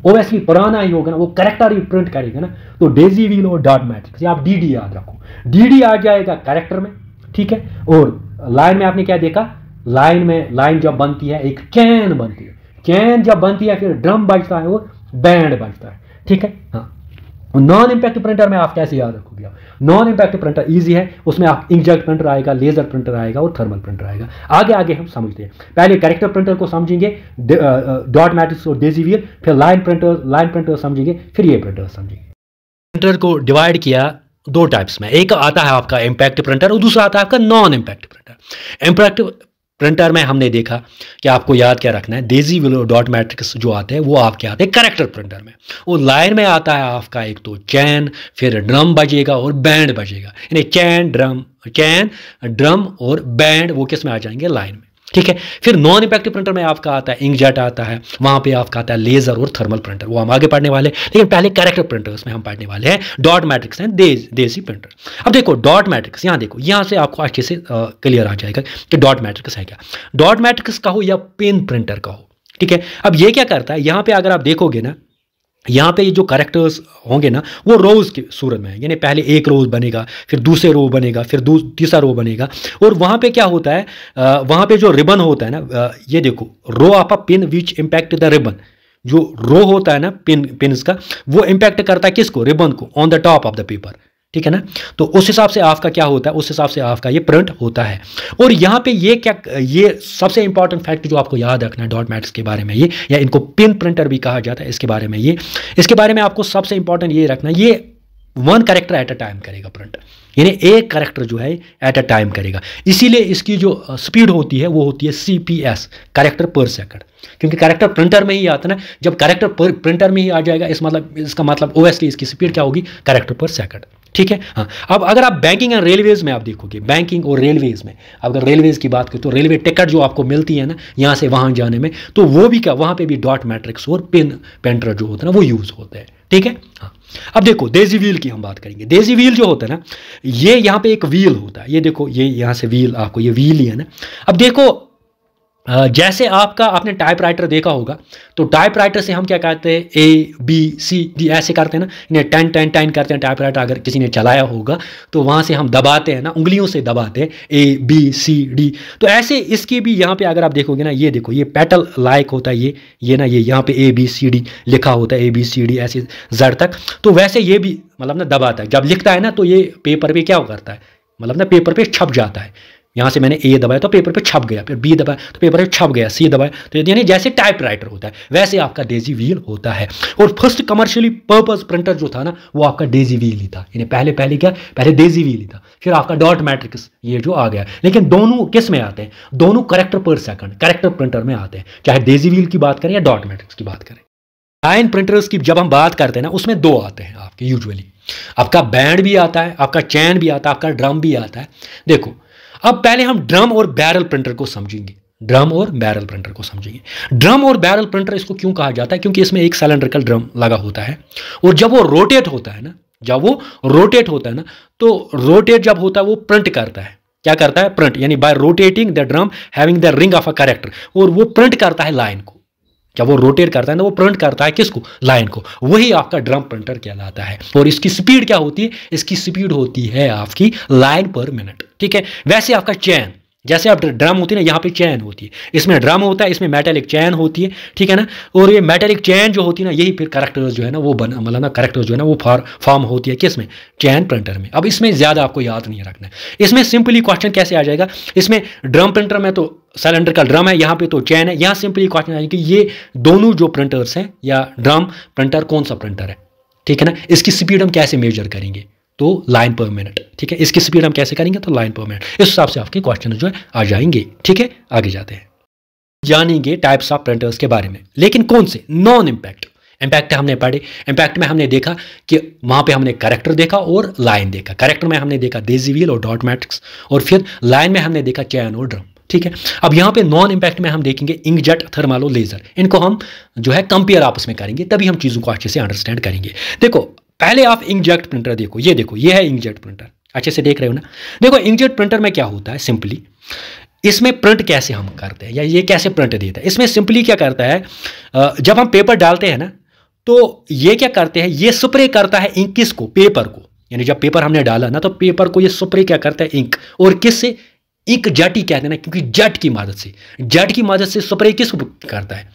ओवैसली पुराना ही होगा ना, वो करेक्टर ही प्रिंट करेगा ना। तो डेजी व्हील और डॉट मैट्रिक्स, आप डीडी याद रखो, डीडी आ जाएगा करेक्टर में। ठीक है, और लाइन में आपने क्या देखा? लाइन में लाइन जब बनती है एक चैन बनती है, चैन जब बनती है फिर ड्रम बजता है और बैंड बजता है। ठीक है, हाँ। नॉन इंपैक्ट प्रिंटर में आप कैसे याद रखोगे? आप नॉन इंपैक्ट प्रिंटर इजी है, उसमें आप इंकजेट प्रिंटर आएगा, लेजर प्रिंटर आएगा और थर्मल प्रिंटर आएगा। आगे आगे हम समझते हैं। पहले कैरेक्टर प्रिंटर को समझेंगे, डॉट मैट्रिक्स और डेजी व्हील, फिर लाइन प्रिंटर समझेंगे, फिर ये प्रिंटर समझेंगे। प्रिंटर को डिवाइड किया दो टाइप्स में, एक आता है आपका इंपैक्ट प्रिंटर और दूसरा आता है आपका non impact printer. Impact printer में हमने देखा कि आपको याद क्या रखना है, डेजी व्हील और डॉट मैट्रिक्स जो आते हैं वो आपके आते हैं करेक्टर प्रिंटर में। और लाइन में आता है आपका एक तो चैन, फिर ड्रम बजेगा और बैंड बजेगा, यानी चैन ड्रम और बैंड वो किस में आ जाएंगे? लाइन में। ठीक है, फिर नॉन इंपैक्टिव प्रिंटर में आपका आता है इंकजेट आता है, वहां पे आपका आता है लेजर और थर्मल प्रिंटर, वो हम आगे पढ़ने वाले हैं। लेकिन पहले कैरेक्टर प्रिंटर्स में हम पढ़ने वाले हैं डॉट मैट्रिक्स हैं, देसी प्रिंटर। अब देखो डॉट मैट्रिक्स, यहाँ देखो, यहाँ से आपको अच्छे से क्लियर आ जाएगा कि डॉट मैट्रिक्स है क्या। डॉट मैट्रिक्स का हो या पेन प्रिंटर का हो, ठीक है। अब ये क्या करता है, यहाँ पे अगर आप देखोगे ना, यहाँ पे ये जो कैरेक्टर्स होंगे ना वो रोज की सूरत में है, यानी पहले एक रोज बनेगा, फिर दूसरे रो बनेगा, फिर तीसरा रो बनेगा। और वहाँ पे क्या होता है, वहाँ पे जो रिबन होता है ना, ये देखो रो आपका pin which impact the ribbon, जो रो होता है ना पिन्स का, वो इम्पैक्ट करता है किसको? रिबन को, on the top of the paper. ठीक है ना, तो उस हिसाब से आपका क्या होता है, उस हिसाब से आपका ये प्रिंट होता है। और यहाँ पे ये क्या, ये सबसे इंपॉर्टेंट फैक्ट जो आपको याद रखना है डॉट मैट्रिक्स के बारे में, ये या इनको पिन प्रिंटर भी कहा जाता है, इसके बारे में ये, इसके बारे में आपको सबसे इंपॉर्टेंट ये रखना है, ये one character at a time करेगा प्रिंट, यानी एक कैरेक्टर जो है एट अ टाइम करेगा। इसीलिए इसकी जो स्पीड होती है वो होती है CPS, कैरेक्टर पर सेकंड, क्योंकि कैरेक्टर प्रिंटर में ही आता है ना। जब कैरेक्टर प्रिंटर में ही आ जाएगा, इसका मतलब ओवेसली इसकी स्पीड क्या होगी? कैरेक्टर पर सेकंड। ठीक है, हाँ। अब अगर आप बैंकिंग एंड रेलवेज में आप देखोगे, बैंकिंग और रेलवेज में अगर रेलवेज की बात करें तो रेलवे टिकट जो आपको मिलती है ना यहाँ से वहाँ जाने में, तो वो भी क्या, वहाँ पे भी डॉट मैट्रिक्स और पिन प्रिंटर जो होता है ना वो यूज़ होते हैं। ठीक है, हाँ। अब देखो डेजी व्हील की हम बात करेंगे। डेजी व्हील जो होता है ना, ये यहाँ पे एक व्हील होता है, ये देखो, ये यहाँ से व्हील, आपको ये व्हील ही है ना। अब देखो जैसे आपने टाइपराइटर देखा होगा, तो टाइपराइटर से हम क्या कहते हैं, ABCD ऐसे करते हैं ना, इन्हें 10 करते हैं। टाइपराइटर अगर किसी ने चलाया होगा तो वहाँ से हम दबाते हैं ना, उंगलियों से दबाते हैं ABCD। तो ऐसे इसकी भी यहाँ पे अगर आप देखोगे ना, ये देखो, ये पेटल लाइक होता है, ये ना, ये यहाँ पे ABCD लिखा होता है, ABCD ऐसे Z तक। तो वैसे ये भी मतलब ना दबाता है, जब लिखता है ना तो ये पेपर पे क्या करता है, मतलब ना पेपर पे छप जाता है। यहाँ से मैंने A दबाया तो पेपर पे छप गया, फिर B दबाया तो पेपर पे छप गया, C दबाया तो यानी जैसे टाइपराइटर होता है वैसे आपका डेजी व्हील होता है। और फर्स्ट कमर्शियली पर्पस प्रिंटर जो था ना वो आपका डेजी व्हील ही था, यानी पहले क्या, पहले डेजी व्हील ही था, फिर आपका डॉट मैट्रिक्स ये जो आ गया। लेकिन दोनों किस में आते हैं? दोनों कैरेक्टर पर सेकंड, कैरेक्टर प्रिंटर में आते हैं, चाहे डेजी व्हील की बात करें या डॉट मैट्रिक्स की बात करें। लाइन प्रिंटर्स की जब हम बात करते हैं ना, उसमें दो आते हैं आपके यूजुअली, आपका बैंड भी आता है, आपका चैन भी आता है, आपका ड्रम भी आता है। देखो अब पहले हम ड्रम और बैरल प्रिंटर को समझेंगे, ड्रम और बैरल प्रिंटर को समझेंगे। ड्रम और बैरल प्रिंटर इसको क्यों कहा जाता है? क्योंकि इसमें एक सिलेंड्रिकल ड्रम लगा होता है, और जब वो रोटेट होता है ना, तो रोटेट जब होता है वो प्रिंट करता है, क्या करता है? प्रिंट, यानी bye rotating the drum having the ring of a character, और वो प्रिंट करता है लाइन को। जब वो रोटेट करता है ना वो प्रिंट करता है किसको? लाइन को। वही आपका ड्रम प्रिंटर कहलाता है। और इसकी स्पीड क्या होती है? इसकी स्पीड होती है आपकी लाइन पर मिनट। ठीक है, वैसे आपका चैन, जैसे आप ड्रम होती है ना, यहाँ पे चैन होती है, इसमें ड्रम होता है, इसमें मेटेलिक चैन होती है। ठीक है ना, और ये मेटेलिक चैन जो होती है ना, यही फिर कैरेक्टर्स जो है ना वो मतलब ना कैरेक्टर्स जो है ना वो फॉर्म होती है किसमें? चैन प्रिंटर में। अब इसमें ज़्यादा आपको याद नहीं रखना है, इसमें सिंपली क्वेश्चन कैसे आ जाएगा, इसमें ड्रम प्रिंटर में तो सिलेंडर का ड्रम है, यहाँ पे तो चैन है। यहाँ सिंपली क्वेश्चन आएगा कि ये दोनों जो प्रिंटर्स हैं या ड्रम प्रिंटर कौन सा प्रिंटर है। ठीक है ना, इसकी स्पीड हम कैसे मेजर करेंगे? तो लाइन पर मिनट, ठीक है। इसकी स्पीड हम कैसे करेंगे, तो लाइन पर मिनट। इस हिसाब से आपके क्वेश्चन जो है आ जाएंगे, ठीक है। आगे जाते हैं, जानेंगे टाइप्स ऑफ प्रिंटर्स के बारे में, लेकिन कौन से, नॉन इम्पैक्ट। इम्पैक्ट हमने पढ़े, इम्पैक्ट में हमने देखा कि वहां पे हमने कैरेक्टर देखा और लाइन देखा। कैरेक्टर में हमने देखा डेजी व्हील और डॉट मैट्रिक्स, और फिर लाइन में हमने देखा चैन और ड्रम, ठीक है। अब यहाँ पे नॉन इम्पैक्ट में हम देखेंगे इंकजेट, थर्मल और लेजर। इनको हम जो है कंपेयर आपस में करेंगे, तभी हम चीज़ों को अच्छे से अंडरस्टैंड करेंगे। देखो पहले आप इंकजेट प्रिंटर देखो, ये है इंकजेट प्रिंटर, अच्छे से देख रहे हो ना। देखो इंकजेट प्रिंटर में क्या होता है, सिंपली इसमें प्रिंट कैसे हम करते हैं, या ये कैसे प्रिंट देता है। इसमें सिंपली क्या करता है, जब हम पेपर डालते हैं ना, तो ये क्या करते हैं, ये स्प्रे करता है इंक किसको, पेपर को। यानी जब पेपर हमने डाला ना, तो पेपर को ये स्प्रे क्या करता है, इंक। और किससे, इंक जेट ही कहते हैं ना, क्योंकि जेट की मदद से स्प्रे किसको करता है,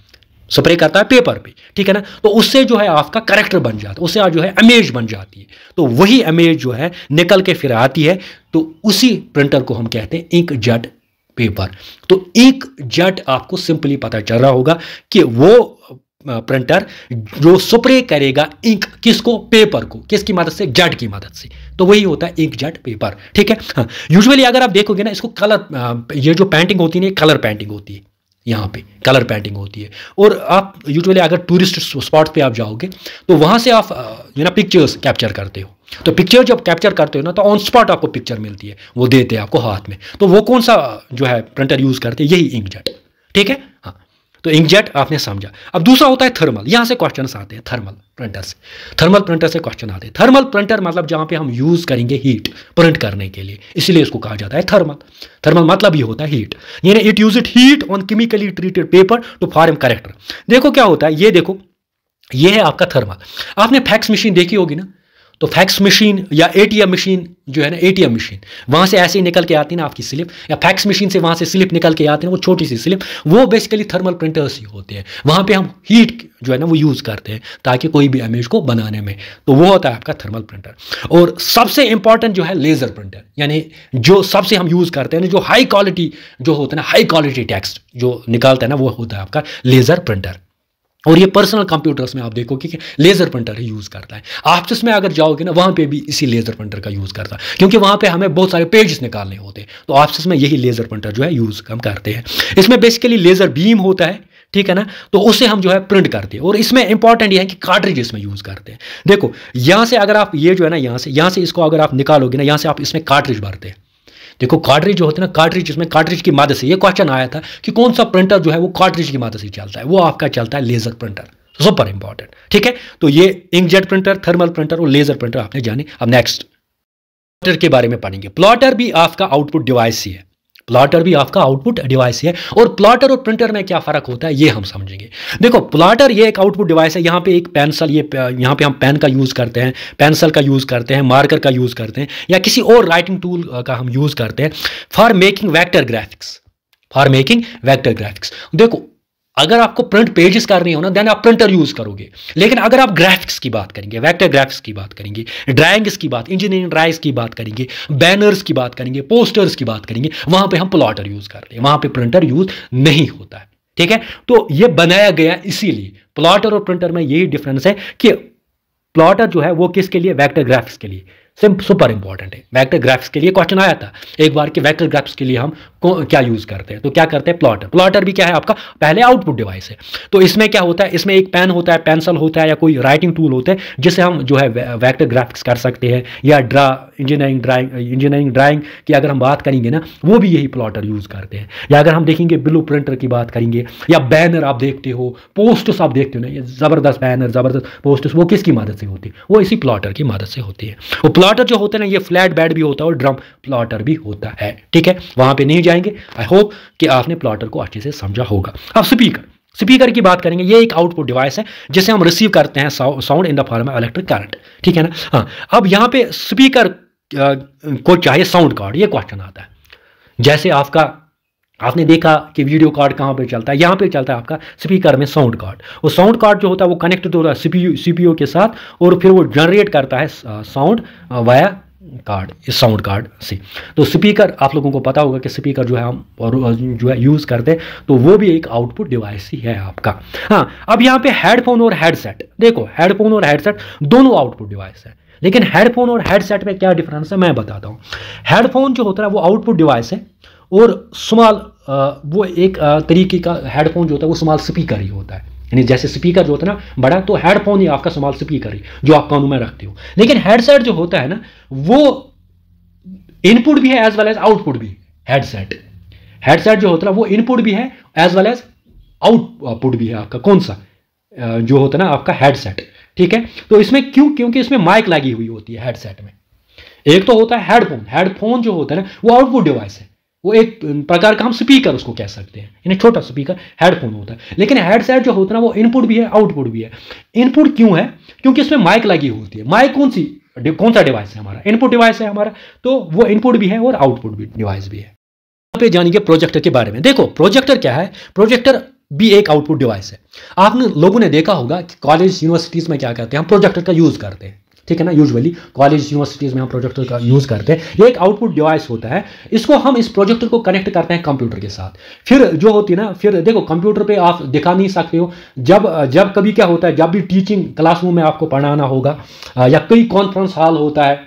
स्प्रे करता है पेपर पे, ठीक है ना। तो उससे जो है आपका कैरेक्टर बन जाता है, उससे जो है इमेज बन जाती है। तो वही इमेज जो है निकल के फिर आती है, तो उसी प्रिंटर को हम कहते हैं इंक जेट पेपर। तो इंक जेट आपको सिंपली पता चल रहा होगा कि वो प्रिंटर जो स्प्रे करेगा इंक किसको, पेपर को, किसकी मदद से, जेट की मदद से। तो वही होता है इंक जेट पेपर, ठीक है। हाँ, यूजुअली अगर आप देखोगे ना, इसको कलर, ये जो पेंटिंग होती है, कलर पेंटिंग होती है, यहाँ पे कलर पेंटिंग होती है। और आप यूजुअली अगर टूरिस्ट स्पॉट पे आप जाओगे, तो वहाँ से आप पिक्चर्स कैप्चर करते हो। तो पिक्चर जब कैप्चर करते हो ना, तो ऑन स्पॉट आपको पिक्चर मिलती है, वो देते हैं आपको हाथ में। तो वो कौन सा जो है प्रिंटर यूज़ करते हैं, यही इंकजेट, ठीक है। हाँ, तो इंकजेट आपने समझा। अब दूसरा होता है थर्मल, यहाँ से क्वेश्चन आते हैं थर्मल प्रिंटर से। थर्मल प्रिंटर से क्वेश्चन आते हैं। थर्मल प्रिंटर मतलब जहाँ पे हम यूज़ करेंगे हीट प्रिंट करने के लिए, इसलिए इसको कहा जाता है थर्मल। थर्मल मतलब ये होता है हीट, यानी it use it heat on chemically treated paper two form character. देखो क्या होता है, ये देखो, ये है आपका थर्मल। आपने फैक्स मशीन देखी होगी ना, तो फैक्स मशीन या एटीएम मशीन जो है ना, एटीएम मशीन, वहाँ से ऐसे ही निकल के आती है ना आपकी स्लिप, या फैक्स मशीन से वहाँ से स्लिप निकल के आती है ना, वो छोटी सी स्लिप, वो बेसिकली थर्मल प्रिंटर्स ही होते हैं। वहाँ पे हम हीट जो है ना वो यूज़ करते हैं ताकि कोई भी इमेज को बनाने में, तो वो होता है आपका थर्मल प्रिंटर। और सबसे इंपॉर्टेंट जो है लेज़र प्रिंटर, यानी जो सबसे हम यूज़ करते हैं ना, जो हाई क्वालिटी जो होता है ना, हाई क्वालिटी टेक्स्ट जो निकालता है ना, वो होता है आपका लेज़र प्रिंटर। और ये पर्सनल कंप्यूटर्स में आप देखोगे कि लेज़र प्रिंटर ही यूज़ करता है। ऑफिस में अगर जाओगे ना, वहाँ पे भी इसी लेज़र प्रिंटर का यूज़ करता है, क्योंकि वहाँ पे हमें बहुत सारे पेजेस निकालने होते हैं। तो ऑफिस में यही लेज़र प्रिंटर जो है यूज़ हम करते हैं। इसमें बेसिकली लेज़र बीम होता है, ठीक है ना, तो उससे हम जो है प्रिंट करते हैं। और इसमें इंपॉर्टेंट ये है कि कार्ट्रिज इसमें यूज़ करते हैं। देखो यहाँ से अगर आप ये जो है ना, यहाँ से इसको अगर आप निकालोगे ना, यहाँ से आप इसमें कार्ट्रिज भरते हैं। देखो कार्ट्रिज जो होते हैं ना, कार्ट्रिज, इसमें कार्ट्रिज की मदद से, ये क्वेश्चन आया था कि कौन सा प्रिंटर जो है वो कार्ट्रिज की मदद से चलता है, वो आपका चलता है लेज़र प्रिंटर। सुपर इंपॉर्टेंट, ठीक है। तो ये इंकजेट प्रिंटर, थर्मल प्रिंटर और लेजर प्रिंटर आपने जाने। अब नेक्स्ट प्लॉटर के बारे में पढ़ेंगे। प्लॉटर भी आपका आउटपुट डिवाइस ही है, प्लॉटर भी आपका आउटपुट डिवाइस है। और प्लॉटर और प्रिंटर में क्या फर्क होता है ये हम समझेंगे। देखो प्लॉटर ये एक आउटपुट डिवाइस है, यहाँ पे एक पेंसिल, ये यहाँ पे हम पेन का यूज़ करते हैं, पेंसिल का यूज़ करते हैं, मार्कर का यूज़ करते हैं, या किसी और राइटिंग टूल का हम यूज़ करते हैं for making vector graphics, for making vector graphics. देखो अगर आपको प्रिंट पेजेस करनी हो ना, देन आप प्रिंटर यूज करोगे। लेकिन अगर आप ग्राफिक्स की बात करेंगे, वेक्टर ग्राफिक्स की बात करेंगे, ड्राइंग्स की बात, इंजीनियरिंग ड्राइंग्स की बात करेंगे, बैनर्स की बात करेंगे, पोस्टर्स की बात करेंगे, वहां पे हम प्लॉटर यूज करते हैं, वहां पे प्रिंटर यूज नहीं होता है, ठीक है। तो ये बनाया गया इसीलिए, प्लॉटर और प्रिंटर में यही डिफरेंस है कि प्लॉटर जो है वो किसके लिए, वेक्टर ग्राफिक्स के लिए। सुपर इंपॉर्टेंट है, वेक्टर ग्राफिक्स के लिए क्वेश्चन आया था एक बार कि वेक्टर ग्राफिक्स के लिए हम क्या यूज करते हैं, तो क्या करते हैं, प्लॉटर। प्लॉटर भी क्या है आपका, पहले आउटपुट डिवाइस है। तो इसमें क्या होता है, इसमें एक पेन होता है, पेंसिल होता है, या कोई राइटिंग टूल होता है जिससे हम जो है वेक्टर ग्राफिक्स कर सकते हैं, या इंजीनियरिंग ड्राइंग की अगर हम बात करेंगे ना, वो भी यही प्लॉटर यूज करते हैं। या अगर हम देखेंगे ब्लू प्रिंटर की बात करेंगे, या बैनर आप देखते हो, पोस्टर्स आप देखते हो ना, ये जबरदस्त बैनर, जबरदस्त पोस्टर्स, वो किसकी मदद से होती है, वो इसी प्लॉटर की मदद से होती है। वो प्लॉटर जो होता है ना, ये फ्लैट बेड भी होता है और ड्रम प्लॉटर भी होता है, ठीक है। वहां पे नहीं जाएंगे। आई होप कि आपने प्लॉटर को अच्छे से समझा होगा। अब स्पीकर की बात करेंगे। ये एक आउटपुट डिवाइस है जिसे हम रिसीव करते हैं sound in the form of electric current, ठीक है ना। हाँ, अब यहाँ पे स्पीकर को चाहिए साउंड कार्ड, ये क्वेश्चन आता है। जैसे आपने देखा कि वीडियो कार्ड कहाँ पे चलता है, यहाँ पे चलता है आपका स्पीकर में साउंड कार्ड। वो साउंड कार्ड जो होता है वो कनेक्टेड होता है सीपीयू के साथ, और फिर वो जनरेट करता है साउंड वाया कार्ड, इस साउंड कार्ड से। तो स्पीकर आप लोगों को पता होगा कि स्पीकर जो है हम और जो है यूज़ करते हैं, तो वो भी एक आउटपुट डिवाइस ही है आपका। हाँ, अब यहाँ पे हेडफोन और हेडसेट, देखो हेडफोन और हेडसेट दोनों आउटपुट डिवाइस है। लेकिन हेडफोन और हेडसेट में क्या डिफरेंस है मैं बताता हूँ। हेडफोन जो होता है वो आउटपुट डिवाइस है, और स्मॉल वो एक तरीके का हेडफोन जो होता है वो स्मॉल स्पीकर ही होता है, यानी जैसे स्पीकर जो होता है ना बड़ा, तो हेडफोन ही आपका स्मॉल स्पीकर ही जो आप कानों में रखते हो। लेकिन हेडसेट जो होता है ना वो इनपुट भी है एज वेल एज आउटपुट भी। हेडसेट जो होता है वो इनपुट भी है एज वेल एज आउटपुट भी है आपका। कौन सा जो होता है ना आपका हेडसेट, ठीक है। तो इसमें क्योंकि इसमें माइक लगी हुई होती है हेडसेट में। एक तो होता है हेडफोन जो होता है ना वो आउटपुट डिवाइस है, वो एक प्रकार का हम स्पीकर उसको कह सकते हैं, यानी छोटा स्पीकर हेडफोन होता है। लेकिन हेडसेट जो होता है ना वो इनपुट भी है आउटपुट भी है। इनपुट क्यों है? क्योंकि इसमें माइक लगी होती है। माइक कौन सा डिवाइस है हमारा? इनपुट डिवाइस है हमारा, तो वो इनपुट भी है और आउटपुट भी डिवाइस भी है। यहाँ पे जानेंगे प्रोजेक्टर के बारे में। देखो प्रोजेक्टर क्या है, प्रोजेक्टर भी एक आउटपुट डिवाइस है। आपने लोगों ने देखा होगा कि कॉलेज यूनिवर्सिटीज में क्या करते हैं, हम प्रोजेक्टर का यूज करते हैं, ठीक है ना। यूजुअली कॉलेज यूनिवर्सिटीज में हम प्रोजेक्टर का यूज करते हैं। ये एक आउटपुट डिवाइस होता है। इसको हम इस प्रोजेक्टर को कनेक्ट करते हैं कंप्यूटर के साथ। फिर जो होती है ना, फिर देखो कंप्यूटर पे आप दिखा नहीं सकते हो। जब कभी क्या होता है, जब भी टीचिंग क्लासरूम में आपको पढ़ाना होगा या कोई कॉन्फ्रेंस हॉल होता है,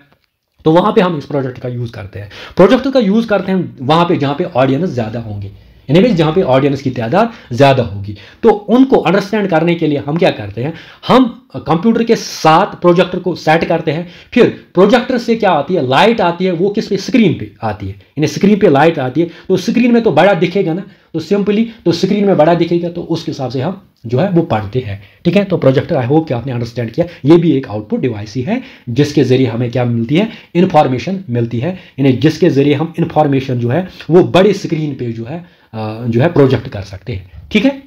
तो वहां पे हम इस प्रोजेक्टर का यूज करते हैं। प्रोजेक्टर का यूज करते हैं वहां पे जहां पे ऑडियंस ज्यादा होंगे, यानी जहां पे ऑडियंस की तादाद ज्यादा होगी। तो उनको अंडरस्टैंड करने के लिए हम क्या करते हैं, हम कंप्यूटर के साथ प्रोजेक्टर को सेट करते हैं। फिर प्रोजेक्टर से क्या आती है, लाइट आती है, वो किस पे, स्क्रीन पे आती है, यानी स्क्रीन पे लाइट आती है। तो स्क्रीन में तो बड़ा दिखेगा ना, तो सिंपली तो स्क्रीन में बड़ा दिखेगा, तो उसके हिसाब से हम जो है वो पढ़ते हैं, ठीक है। तो प्रोजेक्टर, आई होप कि आपने अंडरस्टैंड किया, ये भी एक आउटपुट डिवाइस ही है, जिसके जरिए हमें क्या मिलती है, इंफॉर्मेशन मिलती है, यानी जिसके जरिए हम इंफॉर्मेशन जो है वो बड़े स्क्रीन पे जो है प्रोजेक्ट कर सकते हैं, ठीक है।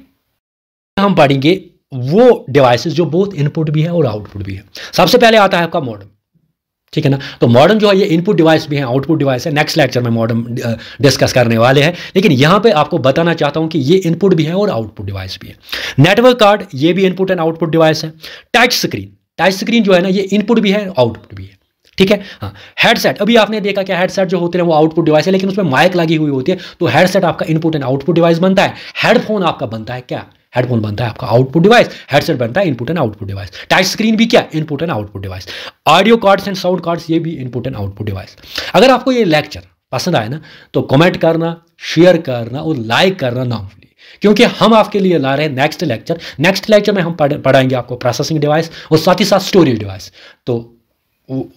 हम पढ़ेंगे वो डिवाइसेस जो बोथ इनपुट भी है और आउटपुट भी है। सबसे पहले आता है आपका मॉडेम, ठीक है ना। तो मॉडेम जो है ये इनपुट डिवाइस भी है, आउटपुट डिवाइस है। नेक्स्ट लेक्चर में मॉडेम डिस्कस करने वाले हैं, लेकिन यहां पे आपको बताना चाहता हूं कि ये इनपुट भी है और आउटपुट डिवाइस भी है। नेटवर्क कार्ड ये भी इनपुट एंड आउटपुट डिवाइस है। टच स्क्रीन जो है ना ये इनपुट भी है आउटपुट भी है, ठीक है। हाँ, हेडसेट, अभी आपने देखा कि हेडसेट जो होते हैं वो आउटपुट डिवाइस है, लेकिन उसमें माइक लगी हुई होती है, तो हेडसेट आपका इनपुट एंड आउटपुट डिवाइस बनता है। हेडफोन आपका बनता है क्या, हेडफोन बनता है आपका आउटपुट डिवाइस, हेडसेट बनता है input and output device. Touch screen भी क्या, input and output device. Audio cards and sound cards ये भी इनपुट एंड आउटपुट डिवाइस। अगर आपको ये लेक्चर पसंद आए ना तो कमेंट करना, शेयर करना और लाइक करना ना भूलिए, क्योंकि हम आपके लिए ला रहे हैं नेक्स्ट लेक्चर में हम पढ़ाएंगे आपको प्रोसेसिंग डिवाइस और साथ ही साथ स्टोरेज डिवाइस। तो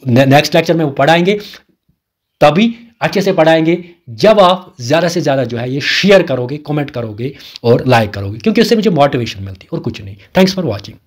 नेक्स्ट लेक्चर में वो पढ़ाएंगे, तभी अच्छे से पढ़ाएंगे जब आप ज़्यादा से ज़्यादा जो है ये शेयर करोगे, कमेंट करोगे और लाइक करोगे, क्योंकि उससे मुझे मोटिवेशन मिलती है और कुछ नहीं। Thanks for watching.